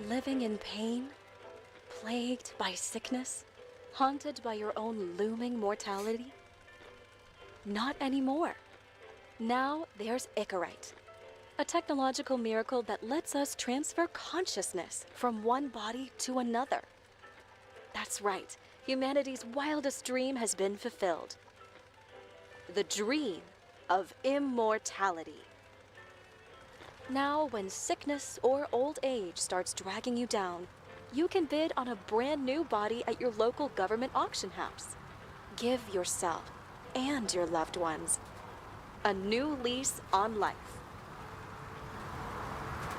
Living in pain, plagued by sickness, haunted by your own looming mortality? Not anymore. Now there's Icarite, a technological miracle that lets us transfer consciousness from one body to another. That's right, humanity's wildest dream has been fulfilled. The dream of immortality. Now, when sickness or old age starts dragging you down, you can bid on a brand new body at your local government auction house. Give yourself and your loved ones a new lease on life.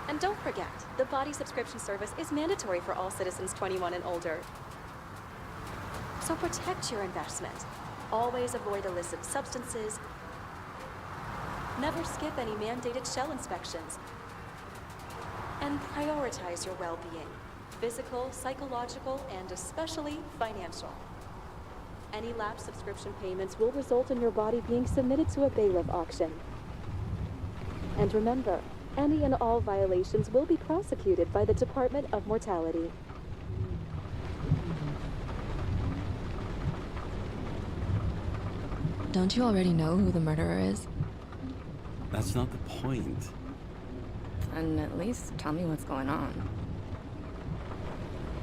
And don't forget, the body subscription service is mandatory for all citizens 21 and older. So protect your investment. Always avoid illicit substances. Never skip any mandated shell inspections. And prioritize your well-being, physical, psychological, and especially financial. Any lapsed subscription payments will result in your body being submitted to a bailiff auction. And remember, any and all violations will be prosecuted by the Department of Mortality. Don't you already know who the murderer is? That's not the point. And at least tell me what's going on.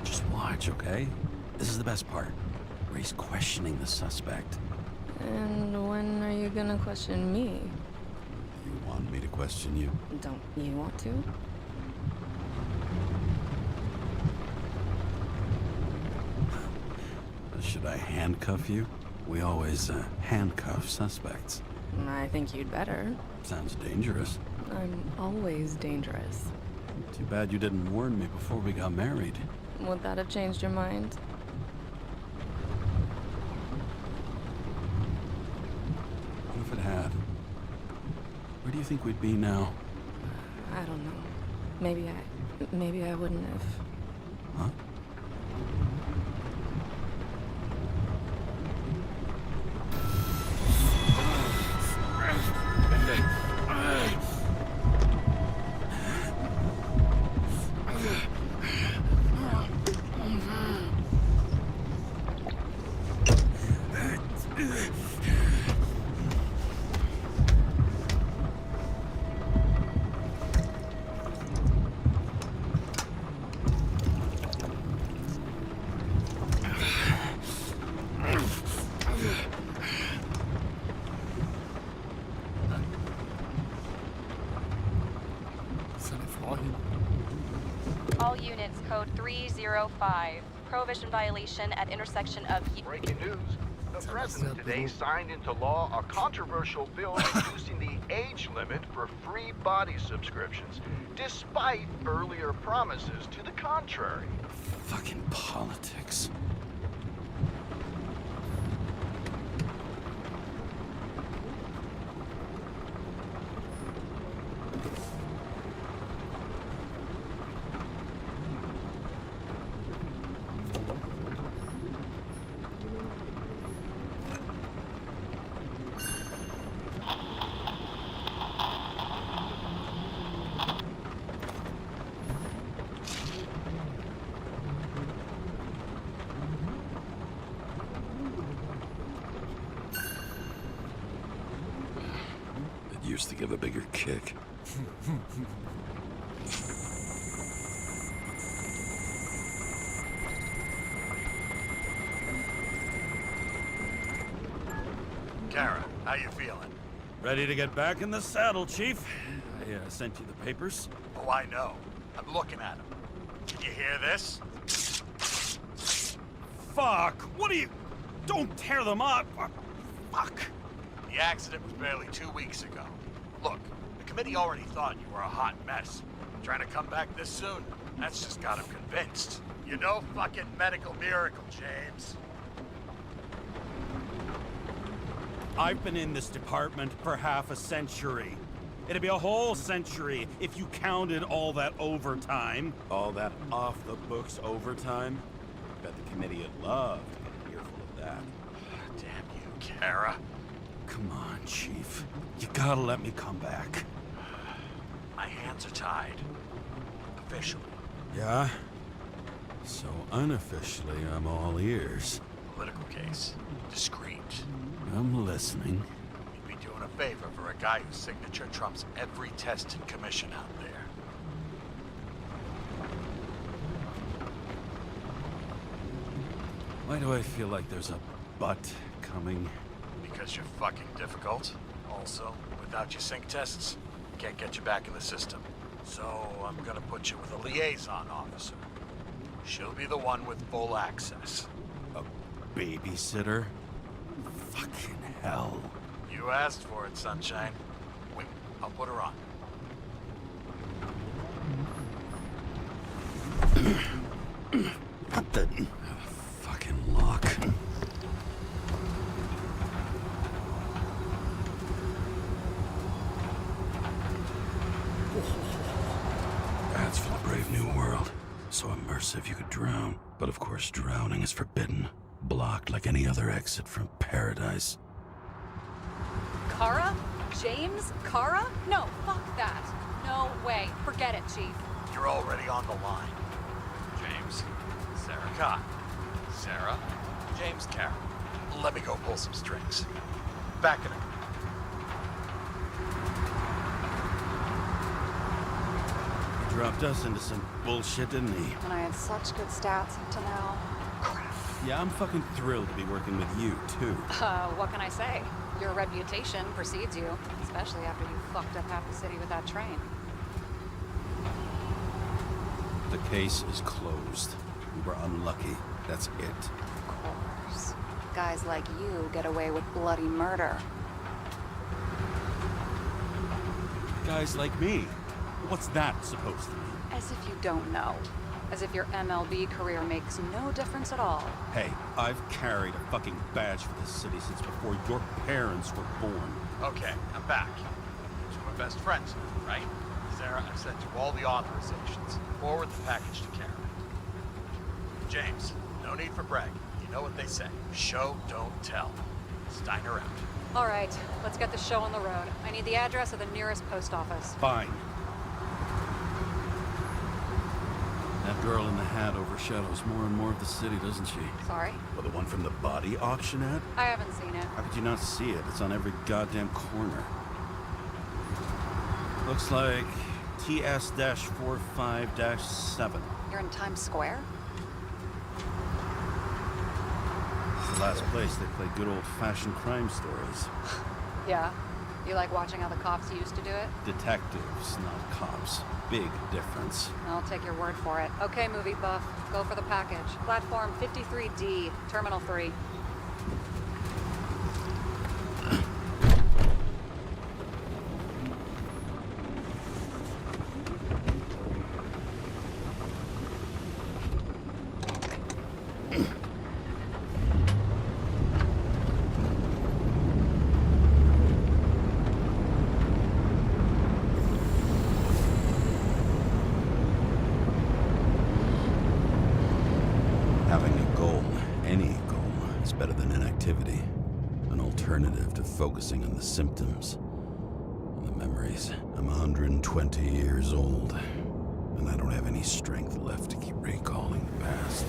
Just watch, okay? This is the best part, where he's questioning the suspect. And when are you gonna question me? You want me to question you? Don't you want to? Should I handcuff you? We always handcuff suspects. I think you'd better. Sounds dangerous. I'm always dangerous. Too bad you didn't warn me before we got married. Would that have changed your mind? What if it had? Where do you think we'd be now? I don't know. Maybe I wouldn't have. Huh? All units, code 305. Prohibition violation at intersection of... Breaking news. The president today signed into law a controversial bill reducing the age limit for free body subscriptions, despite earlier promises to the contrary. Fucking politics. Used to give a bigger kick. Kara, how you feeling? Ready to get back in the saddle, Chief. I sent you the papers. Oh, I know. I'm looking at them. Can you hear this? Fuck! What are you... Don't tear them up! Fuck! The accident was barely 2 weeks ago. Look, the committee already thought you were a hot mess. Trying to come back this soon? That's just got them convinced. You're no fucking medical miracle, James. I've been in this department for half a century. It'd be a whole century if you counted all that overtime. All that off-the-books overtime? Bet the committee would love to get an earful of that. Damn you, Kara. Come on, Chief. You gotta let me come back. My hands are tied. Officially. Yeah? So unofficially, I'm all ears. Political case. Discreet. I'm listening. You'd be doing a favor for a guy whose signature trumps every test and commission out there. Why do I feel like there's a but coming? Because you're fucking difficult. Also, without your sync tests, can't get you back in the system. So I'm gonna put you with a liaison officer. She'll be the one with full access. A babysitter? Fucking hell. You asked for it, Sunshine. Wait, I'll put her on. What the... fucking lock. That's for the brave new world. So immersive you could drown. But of course drowning is forbidden. Blocked like any other exit from paradise. Kara? James? Kara? No, fuck that. No way. Forget it, Chief. You're already on the line. James, Sarah Cott. Sarah, James Carroll. Let me go pull some strings. Back in a... He dropped us into some bullshit, didn't he? And I had such good stats up to now. Crap. Yeah, I'm fucking thrilled to be working with you, too. What can I say? Your reputation precedes you, especially after you fucked up half the city with that train. The case is closed. We were unlucky. That's it. Of course. Guys like you get away with bloody murder. Guys like me. What's that supposed to mean? As if you don't know. As if your MLB career makes no difference at all. Hey, I've carried a fucking badge for this city since before your parents were born. Okay, I'm back. So we're best friends now, right? Sarah, I've sent you all the authorizations. Forward the package to Karen. James, no need for bragging. You know what they say. Show, don't tell. Steiner out. All right, let's get the show on the road. I need the address of the nearest post office. Fine. That girl in the hat overshadows more and more of the city, doesn't she? Sorry? Well, the one from the body auction ad? I haven't seen it. How could you not see it? It's on every goddamn corner. Looks like TS-45-7. You're in Times Square? It's the last place they play good old-fashioned crime stories. Yeah. You like watching how the cops used to do it? Detectives, not cops. Big difference. I'll take your word for it. Okay, movie buff. Go for the package. Platform 53D, Terminal 3. Having a goal, any goal, is better than inactivity. An alternative to focusing on the symptoms and the memories. I'm 120 years old, and I don't have any strength left to keep recalling the past.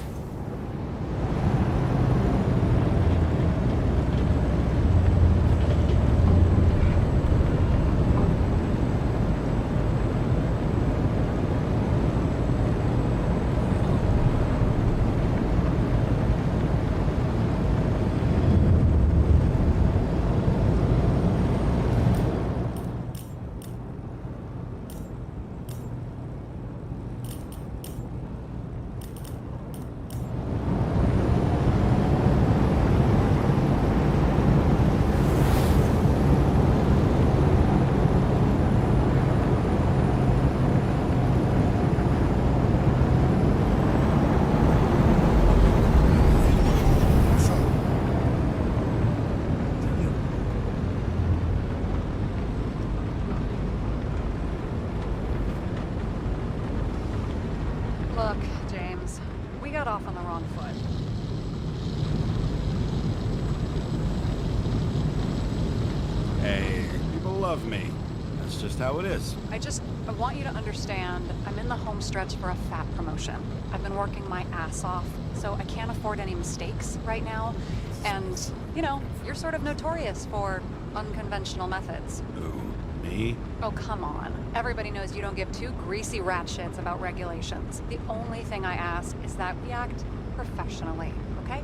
Look, James, we got off on the wrong foot. Hey, people love me. That's just how it is. I want you to understand, I'm in the home stretch for a fat promotion. I've been working my ass off, so I can't afford any mistakes right now. And, you know, you're sort of notorious for unconventional methods. Who? Me? Oh, come on. Everybody knows you don't give two greasy rat shits about regulations. The only thing I ask is that we act professionally, okay?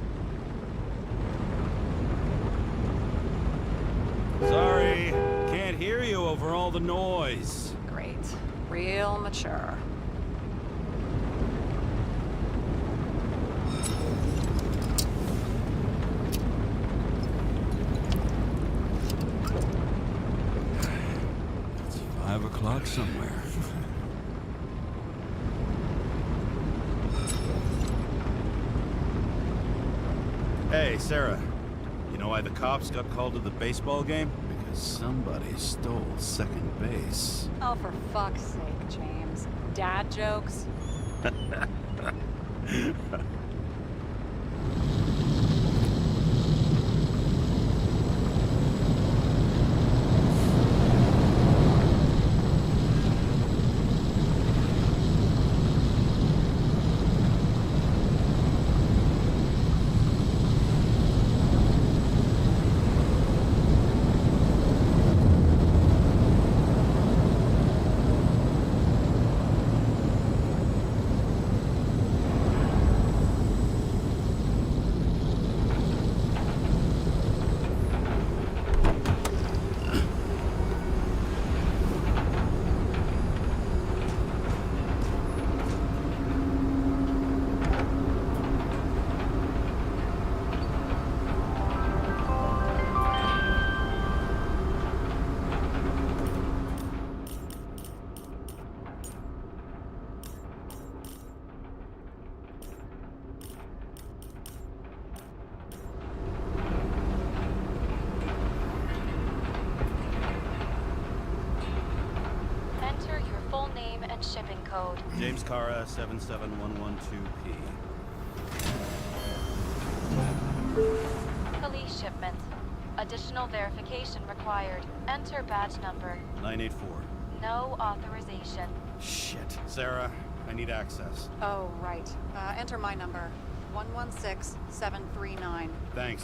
Sorry, can't hear you over all the noise. Great. Real mature. luck somewhere. Hey, Sarah. You know why the cops got called to the baseball game? Because somebody stole second base. Oh, for fuck's sake, James. Dad jokes? Enter your full name and shipping code. James Cara, 77112P. Police shipment. Additional verification required. Enter badge number. 984. No authorization. Shit. Sarah, I need access. Oh, right. Enter my number. 116739. Thanks.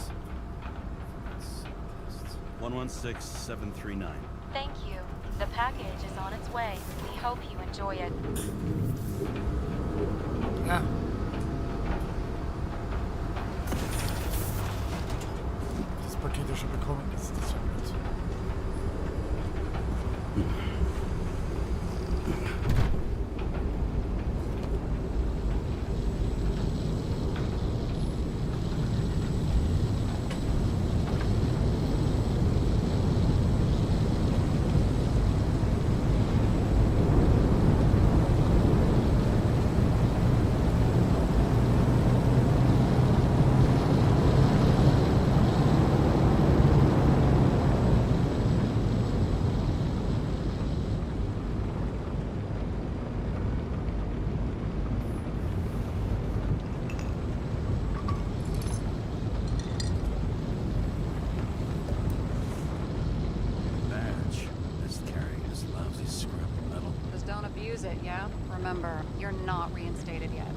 116739. Thank you. The package is on its way. We hope you enjoy it. Ah. Das Paket ja schon bekommen, das ist ja gut. Badge. Is carrying this lousy scrap metal. Just don't abuse it, yeah? Remember, you're not reinstated yet.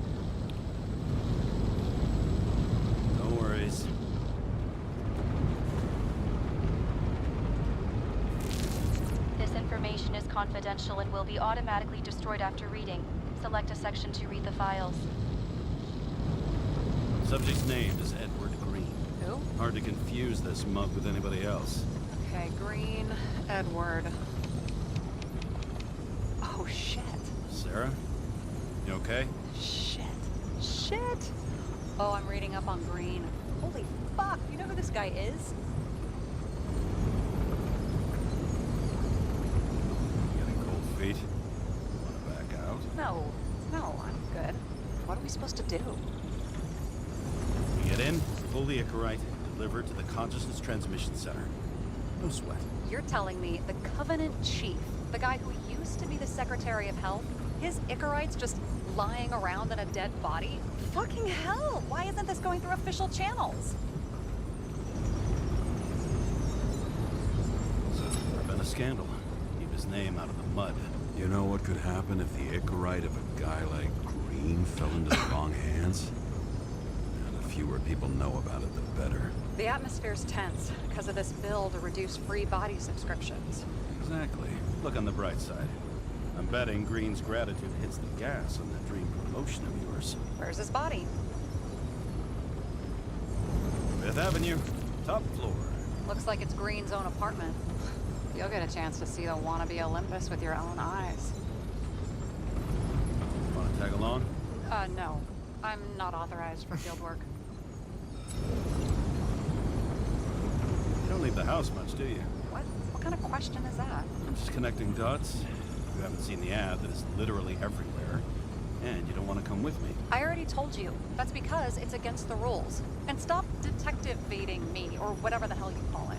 No worries. This information is confidential and will be automatically destroyed after reading. Select a section to read the files. Subject's name is Edward Green. Who? Hard to confuse this mug with anybody else. Okay, Green, Edward. Oh, shit. Sarah? You okay? Shit. Shit! Oh, I'm reading up on Green. Holy fuck, you know who this guy is? Getting cold feet? Wanna back out? No, I'm good. What are we supposed to do? We get in, pull the Icarite, deliver it to the Consciousness Transmission Center. No sweat. You're telling me the Covenant Chief, the guy who used to be the Secretary of Health, his Icarite's just lying around in a dead body? Fucking hell! Why isn't this going through official channels? There's been a scandal. Keep his name out of the mud. You know what could happen if the Icarite of a guy like Green fell into the wrong hands? And the fewer people know about it, the better. The atmosphere's tense because of this bill to reduce free body subscriptions. Exactly. Look on the bright side. I'm betting Green's gratitude hits the gas on that dream promotion of yours. Where's his body? 5th Avenue, top floor. Looks like it's Green's own apartment. You'll get a chance to see the wannabe Olympus with your own eyes. Wanna tag along? No. I'm not authorized for field work. You don't leave the house much, do you? What? What kind of question is that? I'm just connecting dots. You haven't seen the ad that is literally everywhere, and you don't want to come with me. I already told you. That's because it's against the rules. And stop detective-baiting me, or whatever the hell you call it.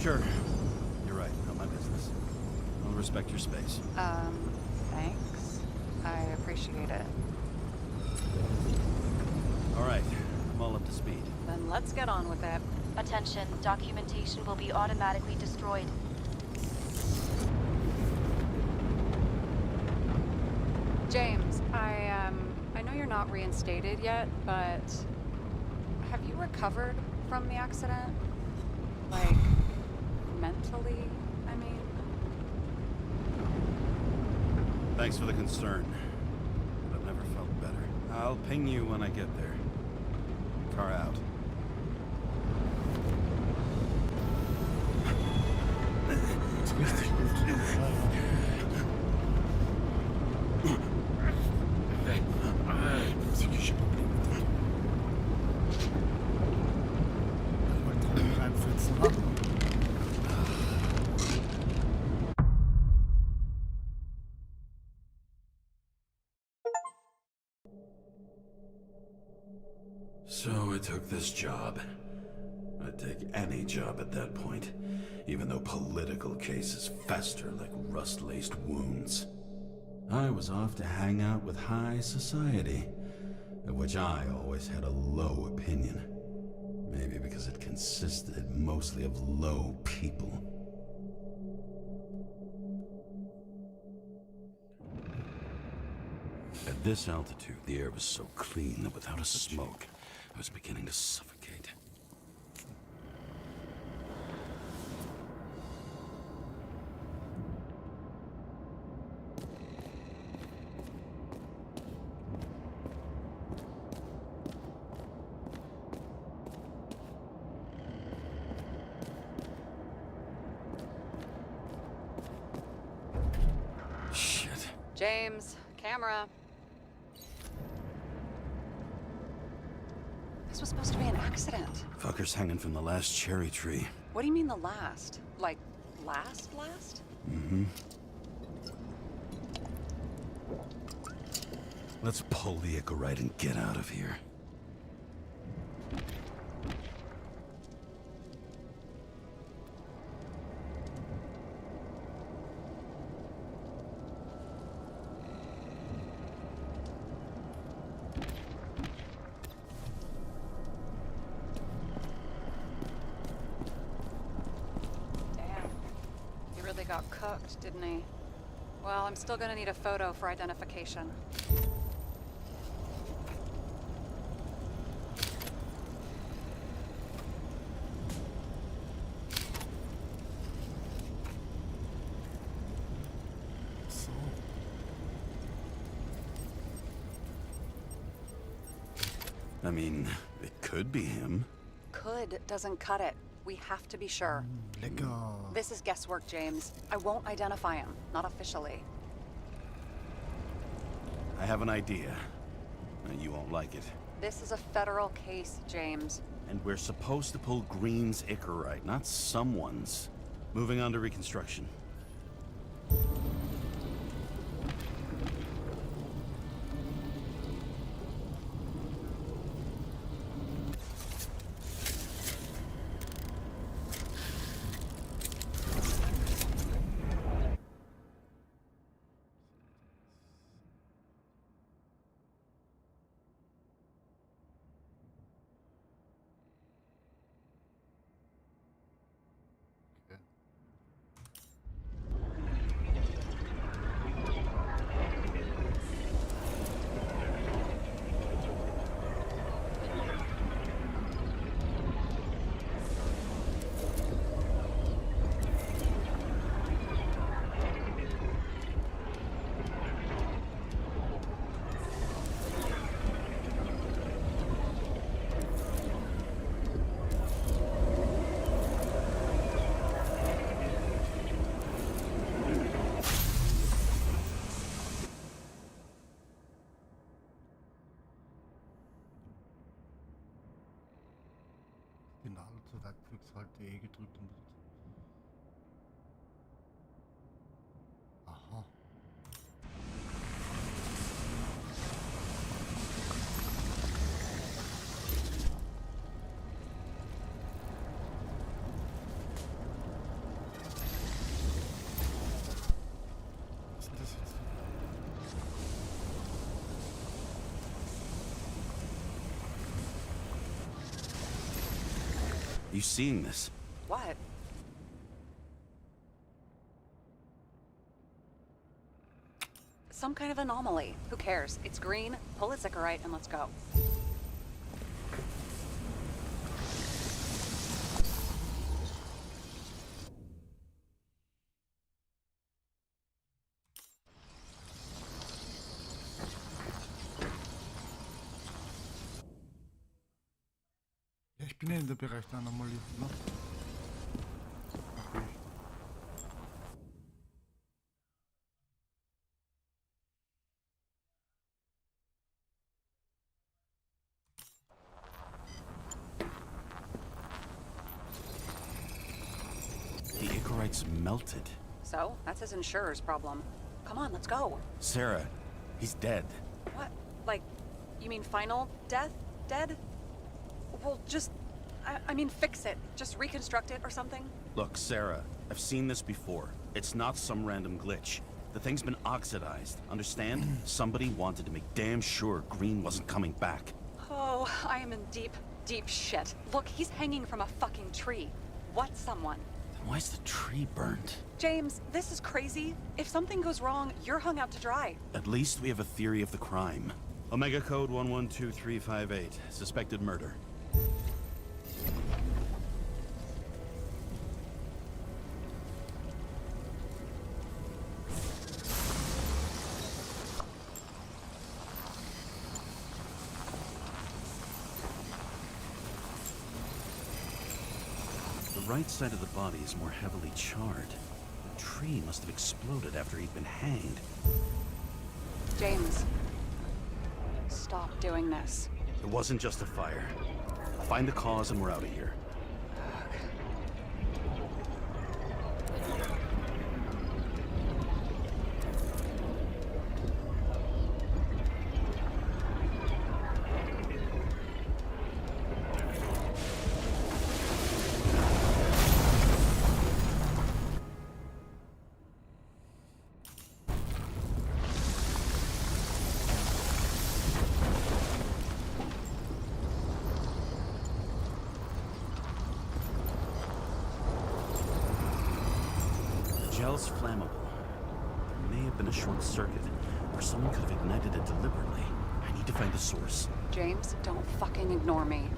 Sure. You're right. Not my business. I'll respect your space. Thanks. I appreciate it. All right. I'm all up to speed. Then let's get on with it. Attention, documentation will be automatically destroyed. James, I know you're not reinstated yet, but have you recovered from the accident? Like, mentally, I mean? Thanks for the concern. But I've never felt better. I'll ping you when I get there. Car out. Richtig gut. Psychische Probleme. Mal reinflitzen, ha? So I took this job. I'd take any job at that point, even though political cases fester like rust-laced wounds. I was off to hang out with high society, of which I always had a low opinion. Maybe because it consisted mostly of low people. At this altitude, the air was so clean that without a smoke, I was beginning to suffocate. Shit. James, camera. This was supposed to be an accident. Fucker's hanging from the last cherry tree. What do you mean the last? Like, last? Mm-hmm. Let's pull the Icarite and get out of here. Damn. He really got cooked, didn't he? Well, I'm still gonna need a photo for identification. So. I mean, it could be him. Could doesn't cut it. We have to be sure. Lecker. This is guesswork, James. I won't identify him. Not officially. I have an idea. You won't like it. This is a federal case, James. And we're supposed to pull Green's Icarite, not someone's. Moving on to reconstruction. Die Nadel zur Werkzeughalte E gedrückt und you seeing this? What? Some kind of anomaly. Who cares? It's green, pull a Sycarite, and let's go. Ja, ich bin ja in der Bereich der Anomalie, ne? Okay. The Icarite's melted. So, that's his insurer's problem. Come on, let's go. Sarah, he's dead. What? Like, you mean final death? Dead? Well, just... I mean, fix it. Just reconstruct it or something. Look, Sarah, I've seen this before. It's not some random glitch. The thing's been oxidized, understand? Somebody wanted to make damn sure Green wasn't coming back. Oh, I am in deep, deep shit. Look, he's hanging from a fucking tree. What's someone? Then why's the tree burned? James, this is crazy. If something goes wrong, you're hung out to dry. At least we have a theory of the crime. Omega code 112358. Suspected murder. The right side of the body is more heavily charred. The tree must have exploded after he'd been hanged. James, stop doing this. It wasn't just a fire. Find the cause and we're out of here. Gel's flammable. There may have been a short circuit, or someone could have ignited it deliberately. I need to find the source. James, don't fucking ignore me.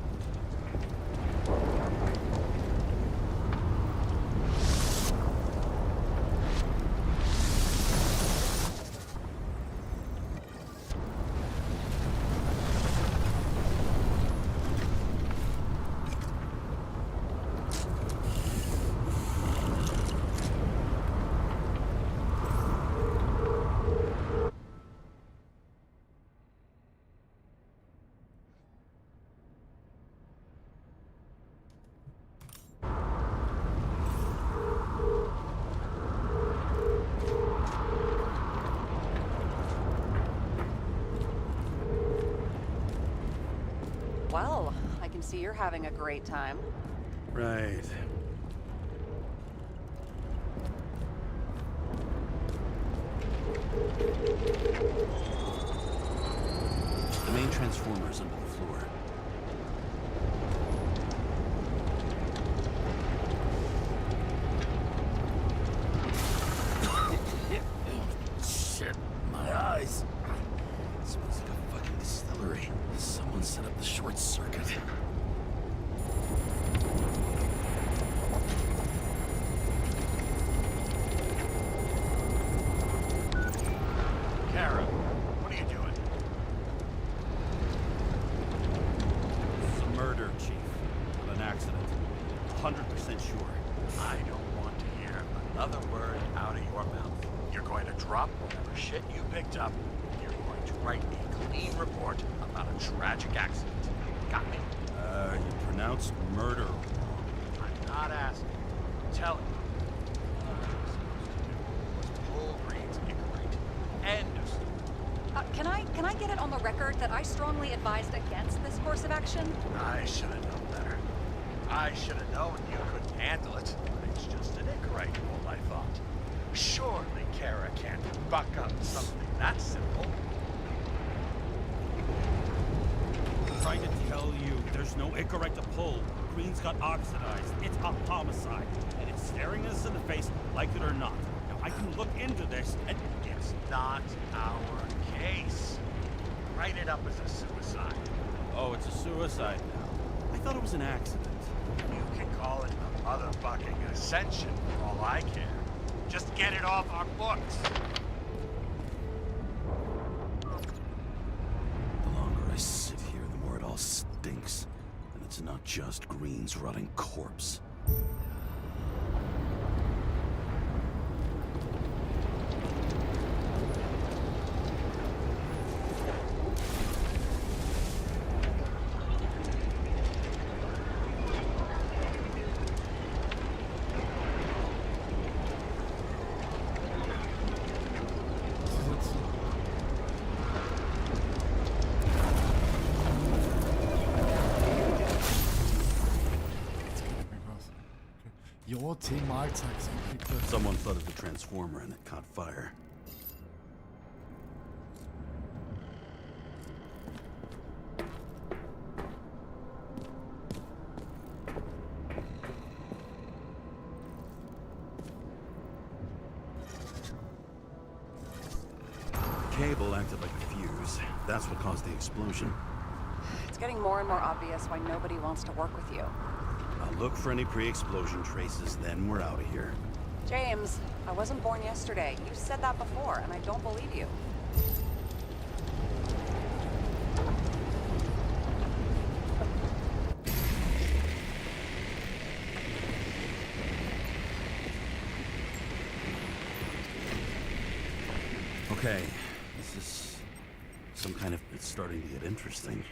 Well, I can see you're having a great time. Right. The main transformer is under the floor. Shit, my eyes. It smells like a fucking distillery. Someone set up the short circuit. Kara, what are you doing? It's a murder, Chief. Of an accident. 100% sure. I don't want to hear another word out of your mouth. You're going to drop whatever shit you picked up. You're going to write a clean report about a tragic accident. Got me? You pronounced murder. I'm not asking. I'm telling you. All you're supposed to do was pull Green's Icarite. End of story. Can I get it on the record that I strongly advised against this course of action? I should have known better. I should have known you couldn't handle it. It's just an Icarite bolt, I thought. Surely Kara can't buck up something that simple. I'm trying to tell you, there's no Icarite to pull. Green's got oxidized. It's a homicide. And it's staring us in the face, like it or not. Now, I can look into this and... It's not our case. Write it up as a suicide. Oh, it's a suicide now. I thought it was an accident. You can call it a motherfucking ascension for all I care. Just get it off our books. The longer I sit here, the more it all stinks. And it's not just Green's rotting corpse. Your team Mahlzeit. Someone flooded the transformer and it caught fire. Cable acted like a fuse. That's what caused the explosion. It's getting more and more obvious why nobody wants to work with you. I'll look for any pre-explosion traces, then we're out of here. James, I wasn't born yesterday. You said that before, and I don't believe you. Okay, this is some kind of... It's starting to get interesting.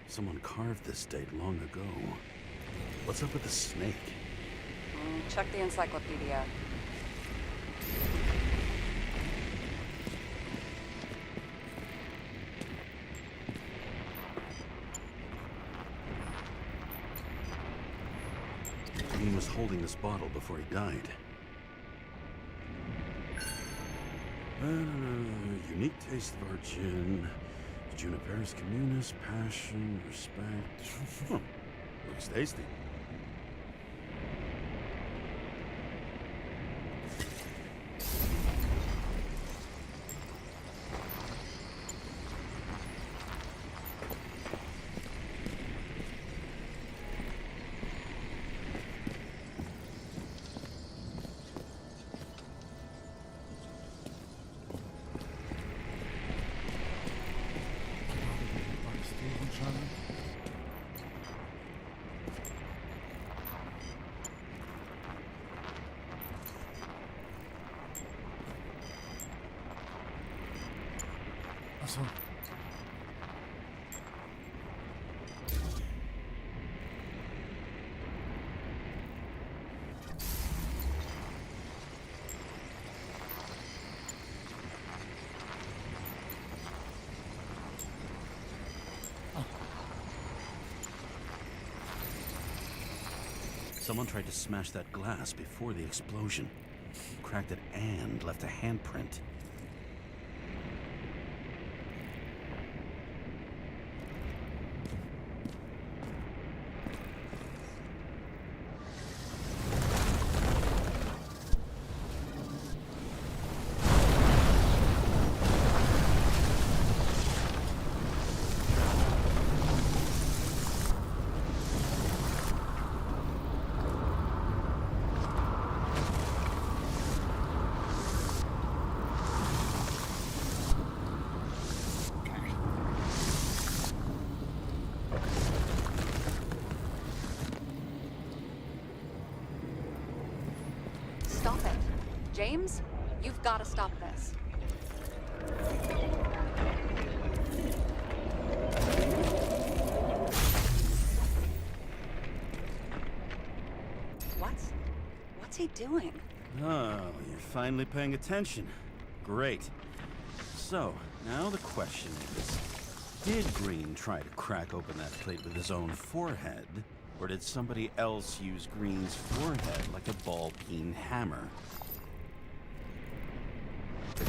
Someone carved this date long ago. What's up with the snake? Check the encyclopedia. Green was holding this bottle before he died. Unique taste of our gin. Juniper's communis, passion, respect. Huh. Looks tasty. Achso. Someone tried to smash that glass before the explosion. Cracked it and left a handprint. Stop it. James, you've got to stop this. What's he doing? Oh, you're finally paying attention. Great. So, now the question is, did Green try to crack open that plate with his own forehead? Or did somebody else use Green's forehead like a ball-peen hammer?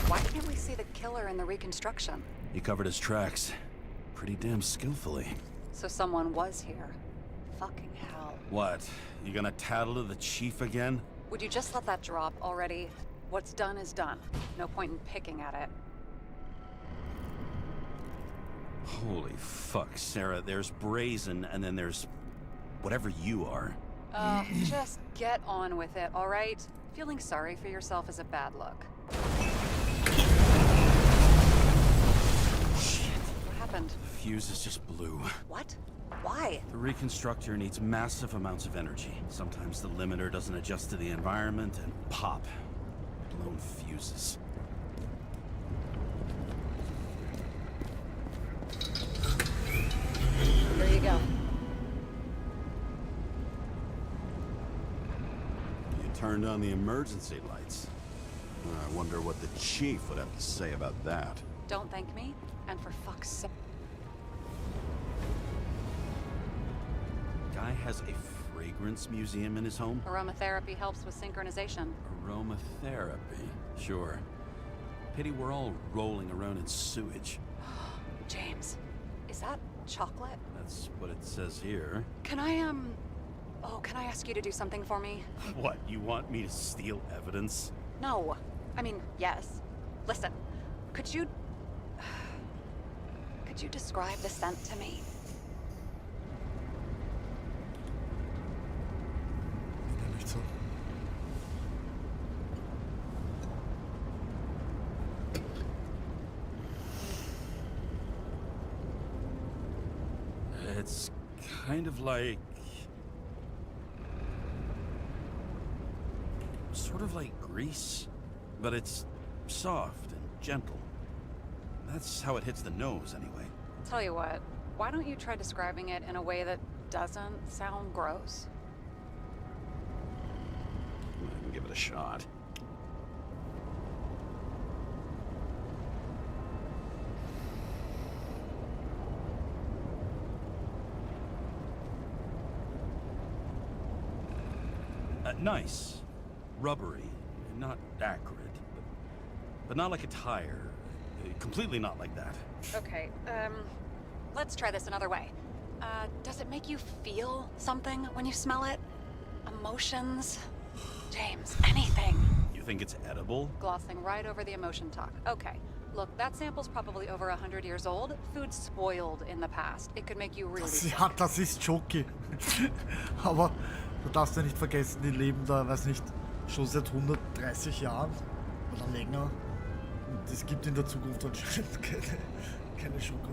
Why can't we see the killer in the reconstruction? He covered his tracks pretty damn skillfully. So someone was here. Fucking hell. What? You gonna tattle to the chief again? Would you just let that drop already? What's done is done. No point in picking at it. Holy fuck, Sarah. There's brazen, and then there's whatever you are. Just get on with it, all right? Feeling sorry for yourself is a bad look. Shit. What happened? The fuse is just blue. What? Why? The reconstructor needs massive amounts of energy. Sometimes the limiter doesn't adjust to the environment, and pop. Blown fuses. Here you go. You turned on the emergency lights. I wonder what the chief would have to say about that. Don't thank me, and for fuck's sake. Guy has a fragrance museum in his home? Aromatherapy helps with synchronization. Aromatherapy, sure. Pity we're all rolling around in sewage. James, is that chocolate? That's what it says here. Can I, can I ask you to do something for me? What, you want me to steal evidence? No. I mean, yes. Listen, could you describe the scent to me? Ja, nicht so. It's kind of like... sort of like grease, but it's soft and gentle. That's how it hits the nose, anyway. Tell you what, why don't you try describing it in a way that doesn't sound gross? I can give it a shot. Nice. Rubbery. Not acrid. But not like a tire. Completely not like that. Okay, let's try this another way. Does it make you feel something when you smell it? Emotions? James, anything. You think it's edible? Glossing right over the emotion talk. Okay, look, that sample's probably over 100 years old. Food spoiled in the past. It could make you really sick. Ja, das ist Schoki. Aber du darfst ja nicht vergessen, die leben da, weiß nicht, schon seit 130 Jahren oder länger. Und es gibt in der Zukunft anscheinend keine Schoko.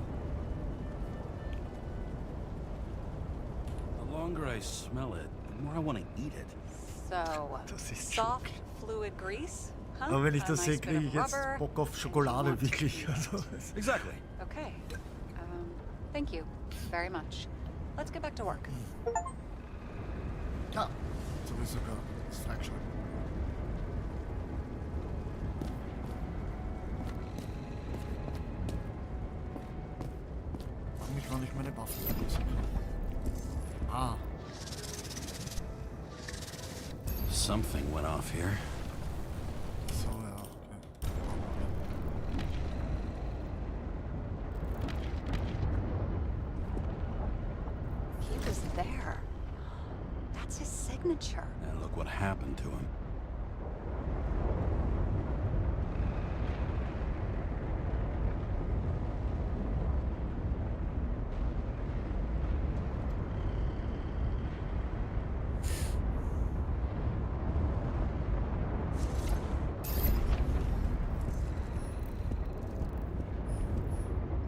The longer I smell it, the more I want to eat it. So, Das ist soft fluid grease? Huh? Aber wenn ich A das sehe, nice bit kriege of ich jetzt rubber, Bock auf and you Schokolade, want to wirklich. eat. Also, Exactly. Okay. Thank you very much. Let's get back to work. ja, so wie sogar das freigeschalten. Frag mich, wann ich meine Waffen benutzen kann. Ah, Something went off here. so, ja, okay. He was there. That's his signature. And look what happened to him.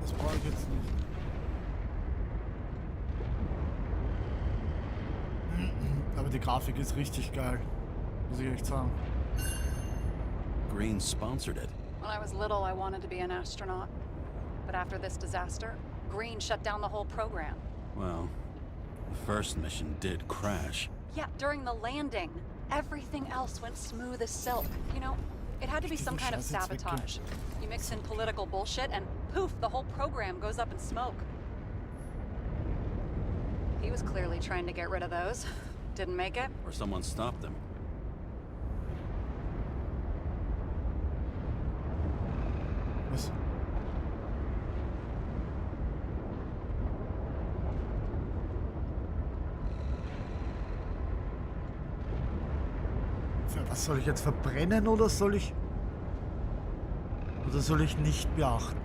Das brauche ich jetzt nicht. Aber die Grafik ist richtig geil. Muss ich echt sagen. Green sponsored it. When I was little, I wanted to be an astronaut. But after this disaster, Green shut down the whole program. Well, the first mission did crash. Yeah, during the landing, everything else went smooth as silk. You know, it had to be some kind of Scheiße, Zwickel. sabotage. You mix in political bullshit and poof, the whole program goes up in smoke. He was clearly trying to get rid of those. Didn't make it. Or someone stopped them. Was? Was soll ich jetzt verbrennen oder soll ich... Oder soll ich nicht beachten?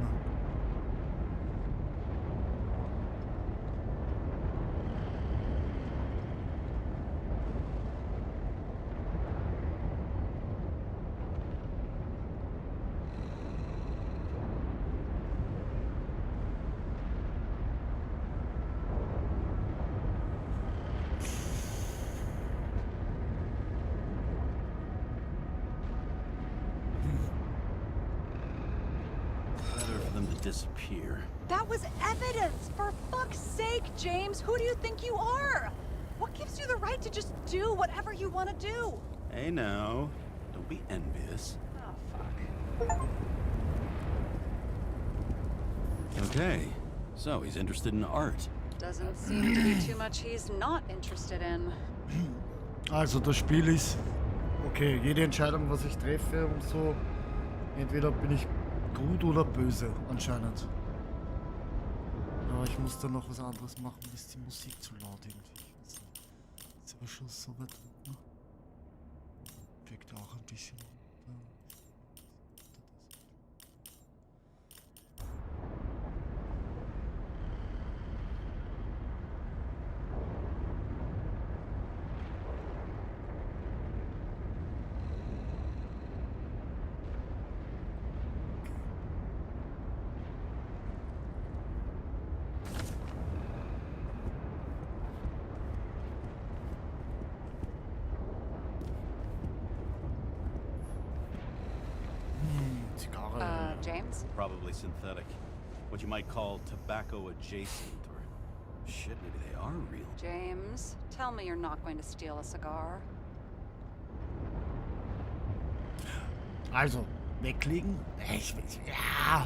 Better for them to disappear. That was evidence! For fuck's sake, James! Who do you think you are? What gives you the right to just do whatever you want to do? Hey now, don't be envious. Oh, fuck. Okay, so he's interested in art. Doesn't seem to be too much he's not interested in. Also das Spiel ist... Okay, jede Entscheidung, was ich treffe und so... Entweder bin ich gut oder böse, anscheinend. Aber ich muss dann noch was anderes machen, ist die Musik zu laut irgendwie. Also, ist aber schon so weit unten. Wirkt auch ein bisschen runter. Zigarre. James? Probably synthetic. What you might call tobacco adjacent, or shit, maybe they are real. James, tell me you're not going to steal a cigar. Also, weglegen? Ich will... Ja!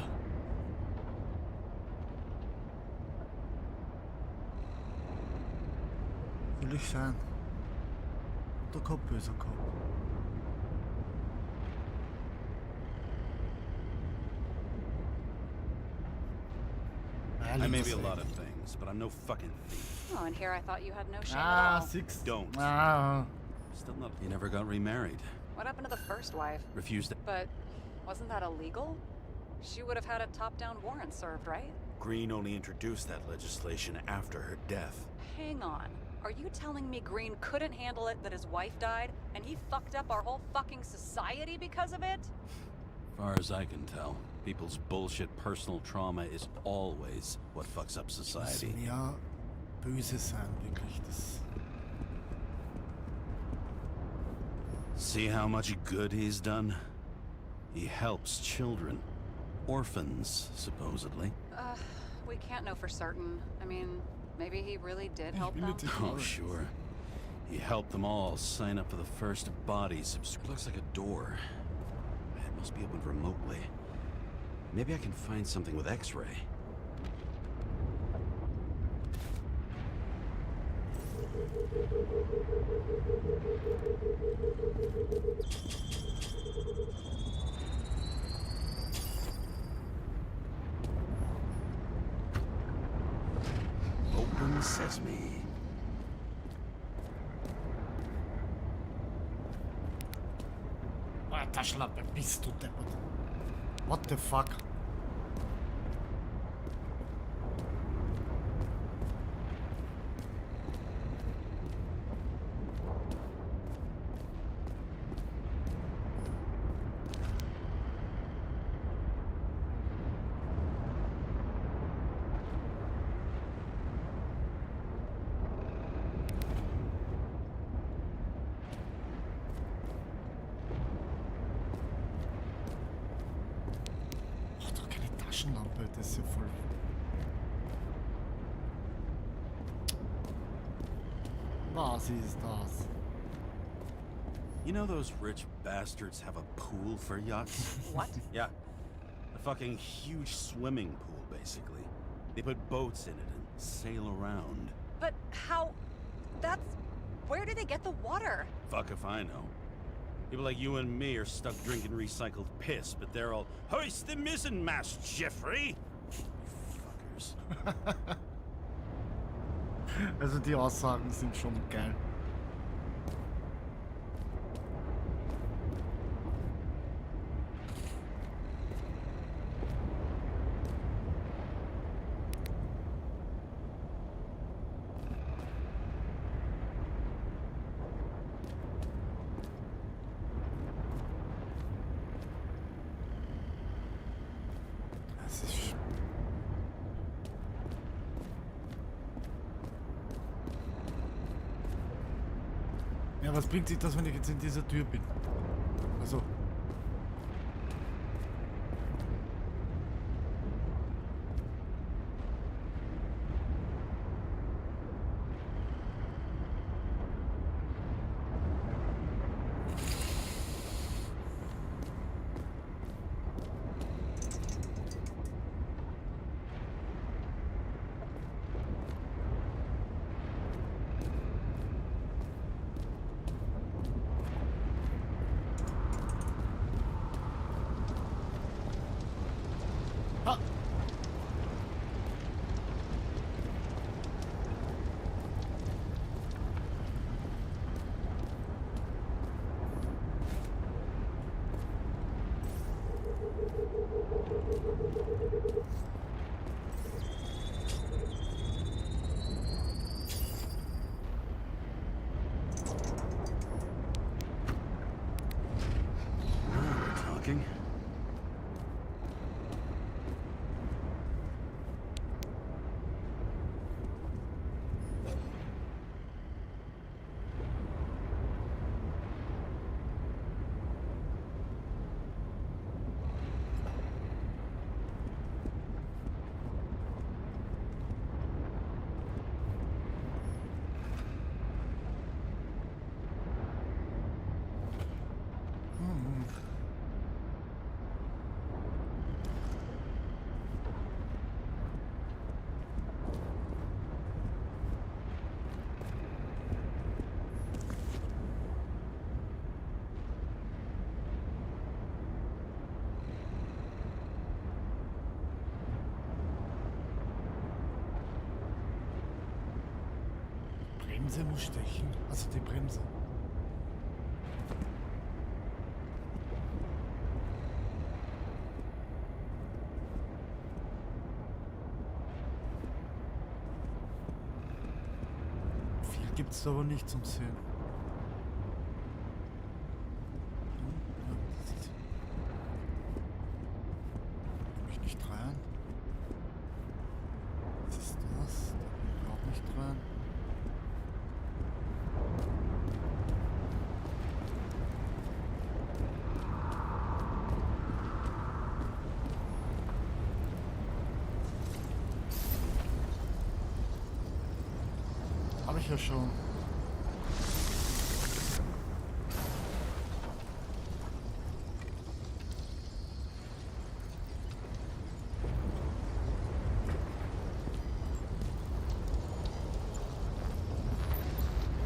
Will ich sein? Guter Kopf, böser Kopf. I may be a lot of things, but I'm no fucking thief. Oh, and here I thought you had no shame at Ah, all. 6. Don't. Ah. Still not. You never got remarried. What happened to the first wife? Refused. But wasn't that illegal? She would have had a top-down warrant served, right? Green only introduced that legislation after her death. Hang on. Are you telling me Green couldn't handle it that his wife died, and he fucked up our whole fucking society because of it? Far as I can tell, people's bullshit personal trauma is always what fucks up society. Ja, böse sein, wirklich. Das... See how much good he's done? He helps children. Orphans, supposedly. We can't know for certain. I mean, maybe he really did help them. Oh, sure. He helped them all sign up for the first body subscription. Looks like a door. It must be opened remotely. Maybe I can find something with X-ray. Open sesame. Taschenlampe, bist du deppert. What the fuck? Taschenlampe, das ist ja voll... Was ist das? You know those rich bastards have a pool for yachts? What? Yeah. A fucking huge swimming pool, basically. They put boats in it and sail around. But how... That's... Where do they get the water? Fuck if I know. People like you and me are stuck drinking recycled piss, but they're all, hoist the mizzenmast, Jeffrey! You fuckers. Also die Aussagen sind schon geil. Ja, was bringt sich das, wenn ich jetzt in dieser Tür bin? Also. Ah. Talking? Bremse muss stechen. Also die Bremse. Viel gibt's da aber nicht zum Sehen. Komm ich nicht rein? Was ist das? Da bin ich auch nicht rein. Habe ich ja schon.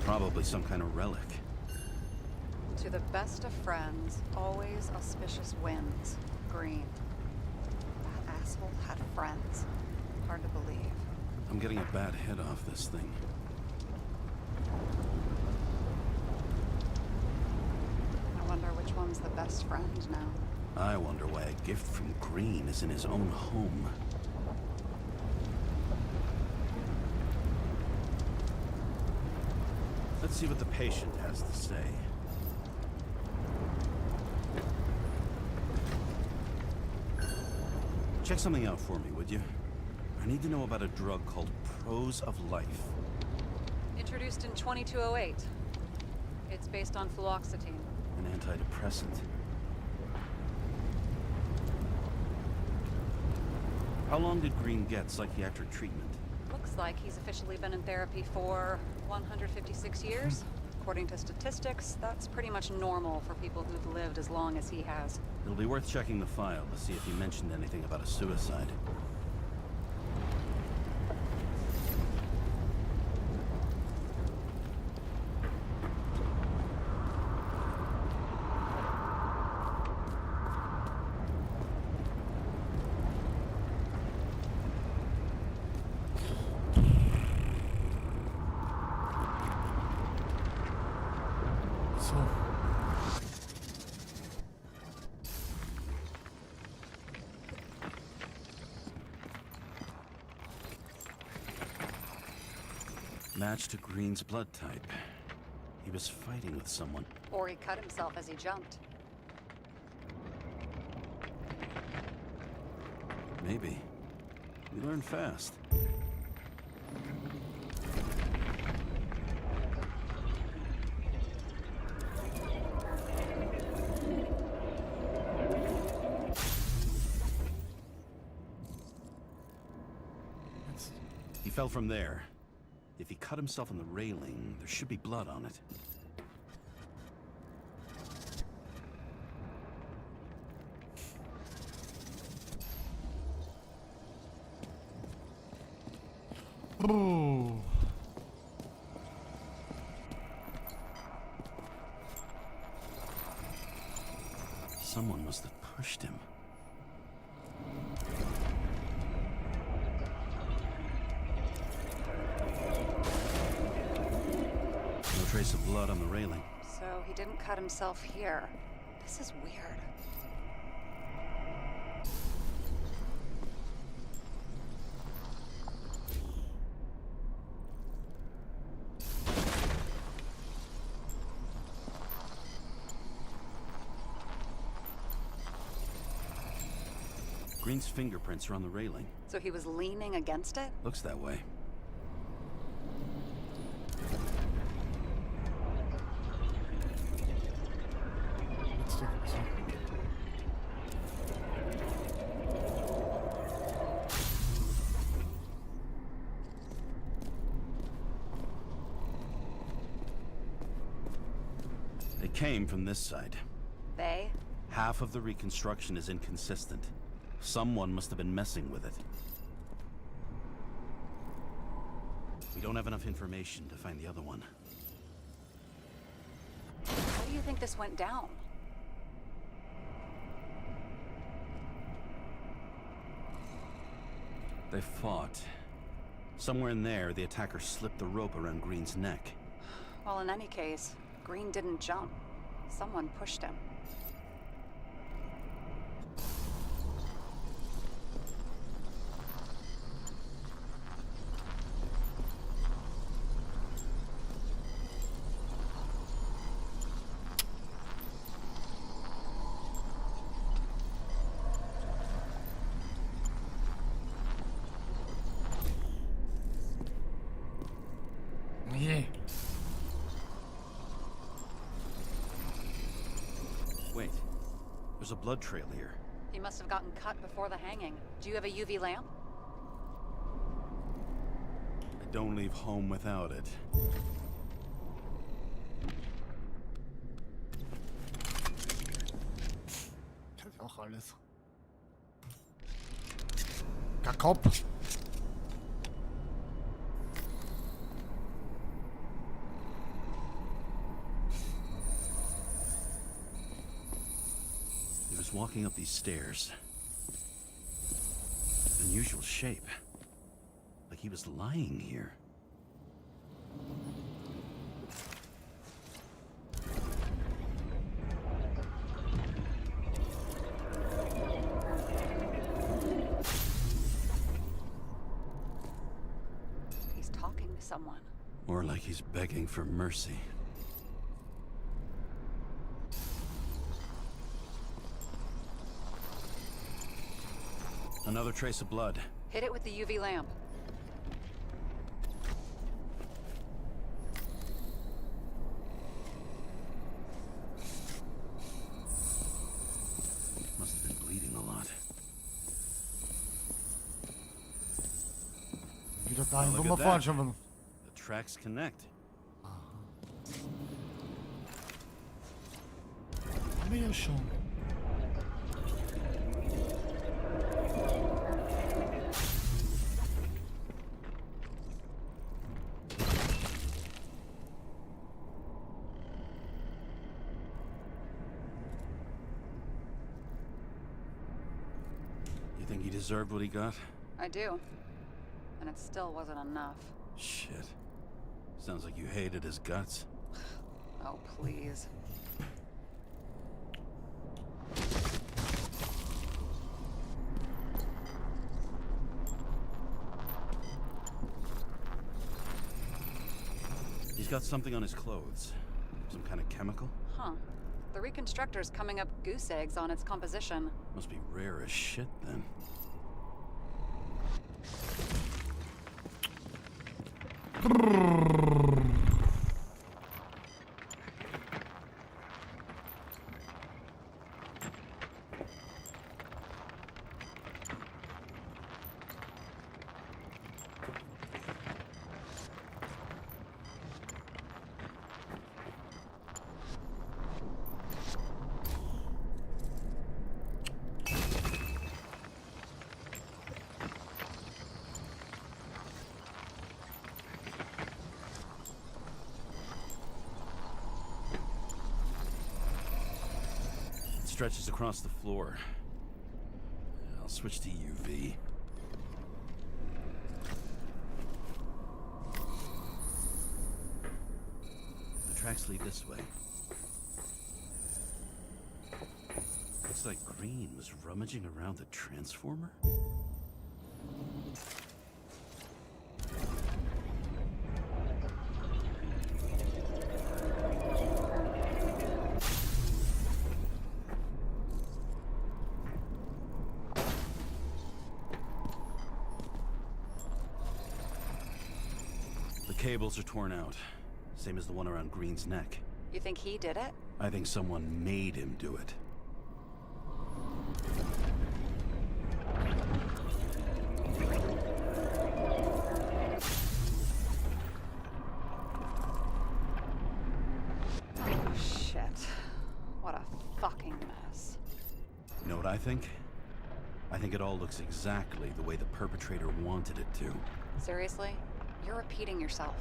Probably some kind of relic. To the best of friends, always auspicious winds. Green. That asshole had friends. Hard to believe. I'm getting a bad hit off this thing. I wonder which one's the best friend now. I wonder why a gift from Green is in his own home. Let's see what the patient has to say. Check something out for me, would you? I need to know about a drug called Prose of Life. Introduced in 2208. It's based on fluoxetine. An antidepressant. How long did Green get psychiatric treatment? Looks like he's officially been in therapy for 156 years. According to statistics, that's pretty much normal for people who've lived as long as he has. It'll be worth checking the file to see if he mentioned anything about a suicide. So. Match to Green's blood type. He was fighting with someone. Or he cut himself as he jumped. Maybe. We learn fast. He fell from there. If he cut himself on the railing, there should be blood on it. Oh. Someone must have pushed him. No trace of blood on the railing. So he didn't cut himself here. This is weird. Green's fingerprints are on the railing. So he was leaning against it? Looks that way. Let's take this one. They came from this side. They? Half of the reconstruction is inconsistent. Someone must have been messing with it. We don't have enough information to find the other one. How do you think this went down? They fought. Somewhere in there, the attacker slipped the rope around Green's neck. Well, in any case, Green didn't jump. Someone pushed him. Yeah. Wait, there's a blood trail here. He must have gotten cut before the hanging. Do you have a UV lamp? I don't leave home without it. Das ist auch alles. Kakop. He was walking up these stairs. Unusual shape. Like he was lying here. He's talking to someone. Or like he's begging for mercy. Another trace of blood. Hit it with the UV lamp. Must have been bleeding a lot. Wieder dahin, wo Look wir at vorhin that. schon waren. The tracks connect. Haben wir ja schon. You think he deserved what he got? I do. And it still wasn't enough. Shit. Sounds like you hated his guts. Oh, please. He's got something on his clothes. Some kind of chemical? Huh. The reconstructor's coming up goose eggs on its composition. Must be rare as shit then. stretches across the floor. I'll switch to UV. The tracks lead this way. Looks like Green was rummaging around the transformer. The cables are torn out, same as the one around Green's neck. You think he did it? I think someone made him do it. Shit. What a fucking mess. You know what I think? I think it all looks exactly the way the perpetrator wanted it to. Seriously? You're repeating yourself.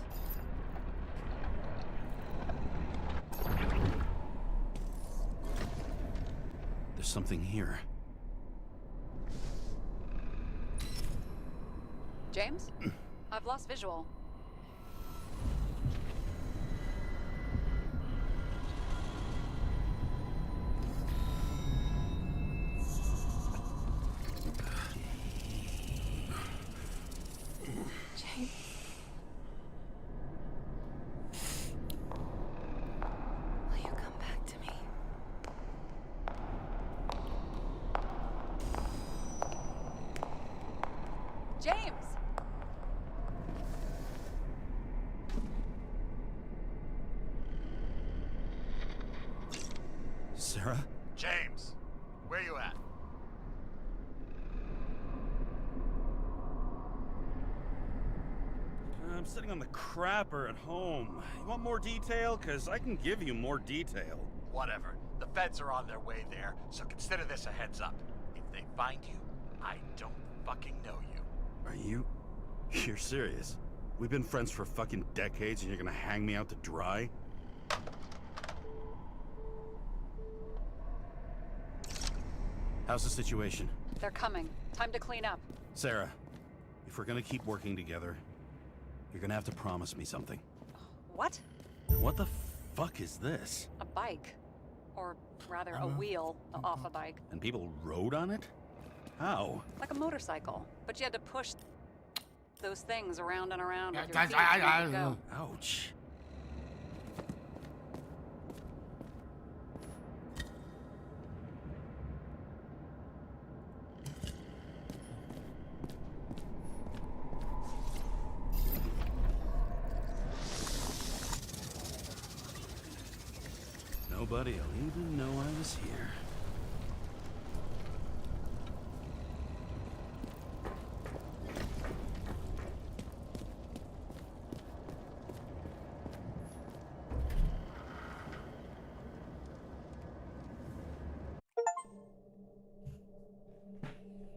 There's something here. James? I've lost visual. James. Will you come back to me? James! Sarah? James, where you at? I'm sitting on the crapper at home. You want more detail? Because I can give you more detail. Whatever. The feds are on their way there, so consider this a heads up. If they find you, I don't fucking know you. Are you? You're serious? We've been friends for fucking decades and you're gonna hang me out to dry? How's the situation? They're coming. Time to clean up. Sarah, if we're gonna keep working together, you're gonna have to promise me something. What? What the fuck is this? A bike. Or rather, a wheel off a bike. And people rode on it? How? Like a motorcycle. But you had to push those things around and around with your feet to make it go. Ouch. Nobody'll even know I was here.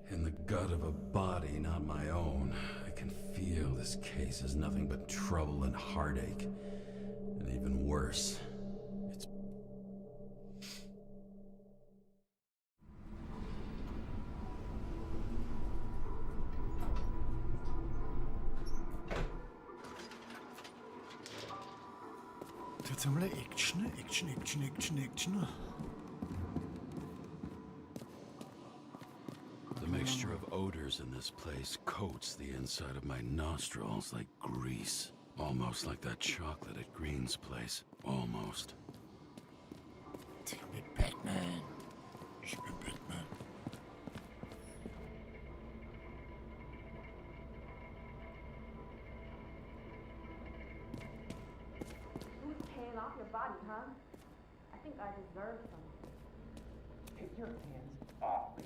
In the gut of a body not my own, I can feel this case is nothing but trouble and heartache. And even worse, it's... Jetzt haben wir Action, Action, Action, Action, Action. The mixture of odors in this place coats the inside of my nostrils like grease. Almost like that chocolate at Green's place. Almost. Ich bin Batman. Ich bin Batman. Who's paying off your body, huh? I think I deserve some. Take your hands off me.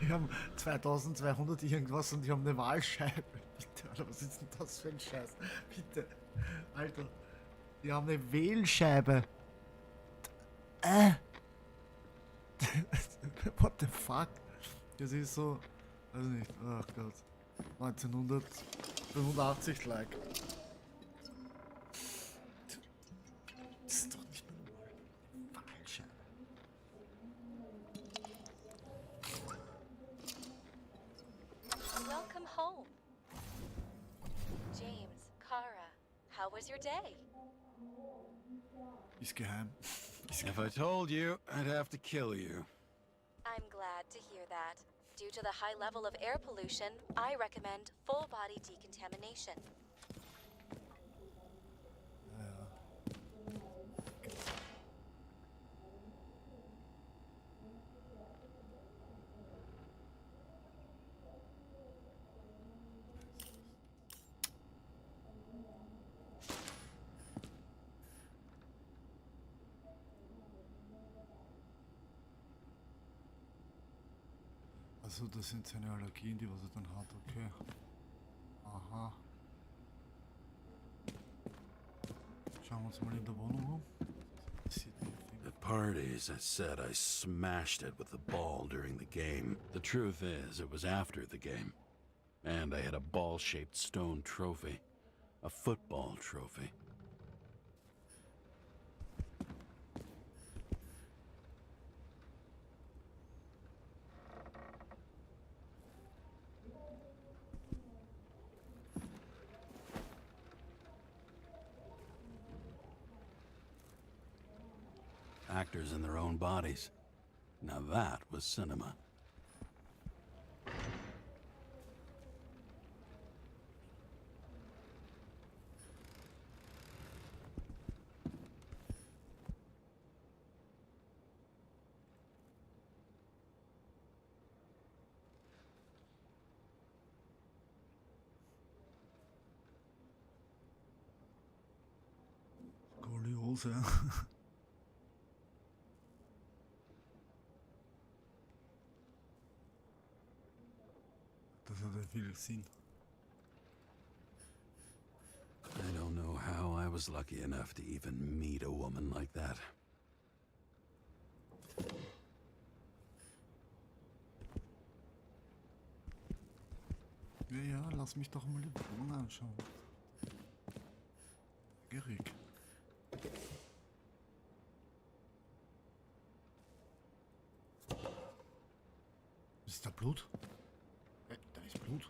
Die haben 2200 irgendwas und die haben eine Wahlscheibe. Bitte, Alter, was ist denn das für ein Scheiß? Bitte, Alter, die haben eine Wählscheibe. What the fuck? Das ist so, weiß nicht, ach Gott. 1985 like. Das ist doch nicht normal. Falsch. Welcome home. James, Kara, how was your day? Ist geheim. If I told you, I'd have to kill you. I'm glad to hear that. Due to the high level of air pollution, I recommend full body decontamination. Also das sind seine Allergien, die was er dann hat, okay. Aha. Schauen wir uns mal in der Wohnung um. At parties, I said I smashed it with the ball during the game. The truth is, it was after the game. And I had a ball-shaped stone trophy. A football trophy. Actors in their own bodies. Now that was cinema. Skoliose. Das hat ja viel Sinn. I don't know how I was lucky enough to even meet a woman like that. Ja, lass mich doch mal die Wohnung anschauen. Gierig. Ist da Blut? Da ist Blut.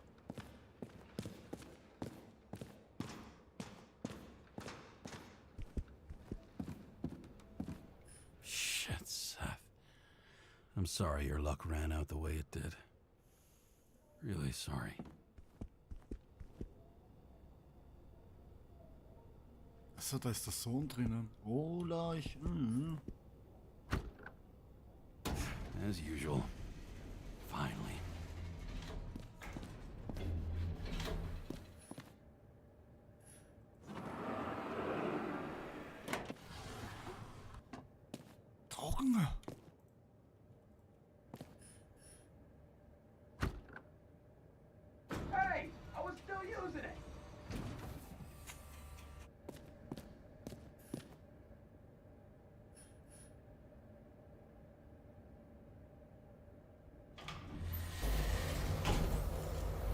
Shit, Seth. I'm sorry your luck ran out the way it did. Really sorry. Achso, da ist der Sohn drinnen. Ola, As usual. Finally. Trocken. Hey, I was still using it.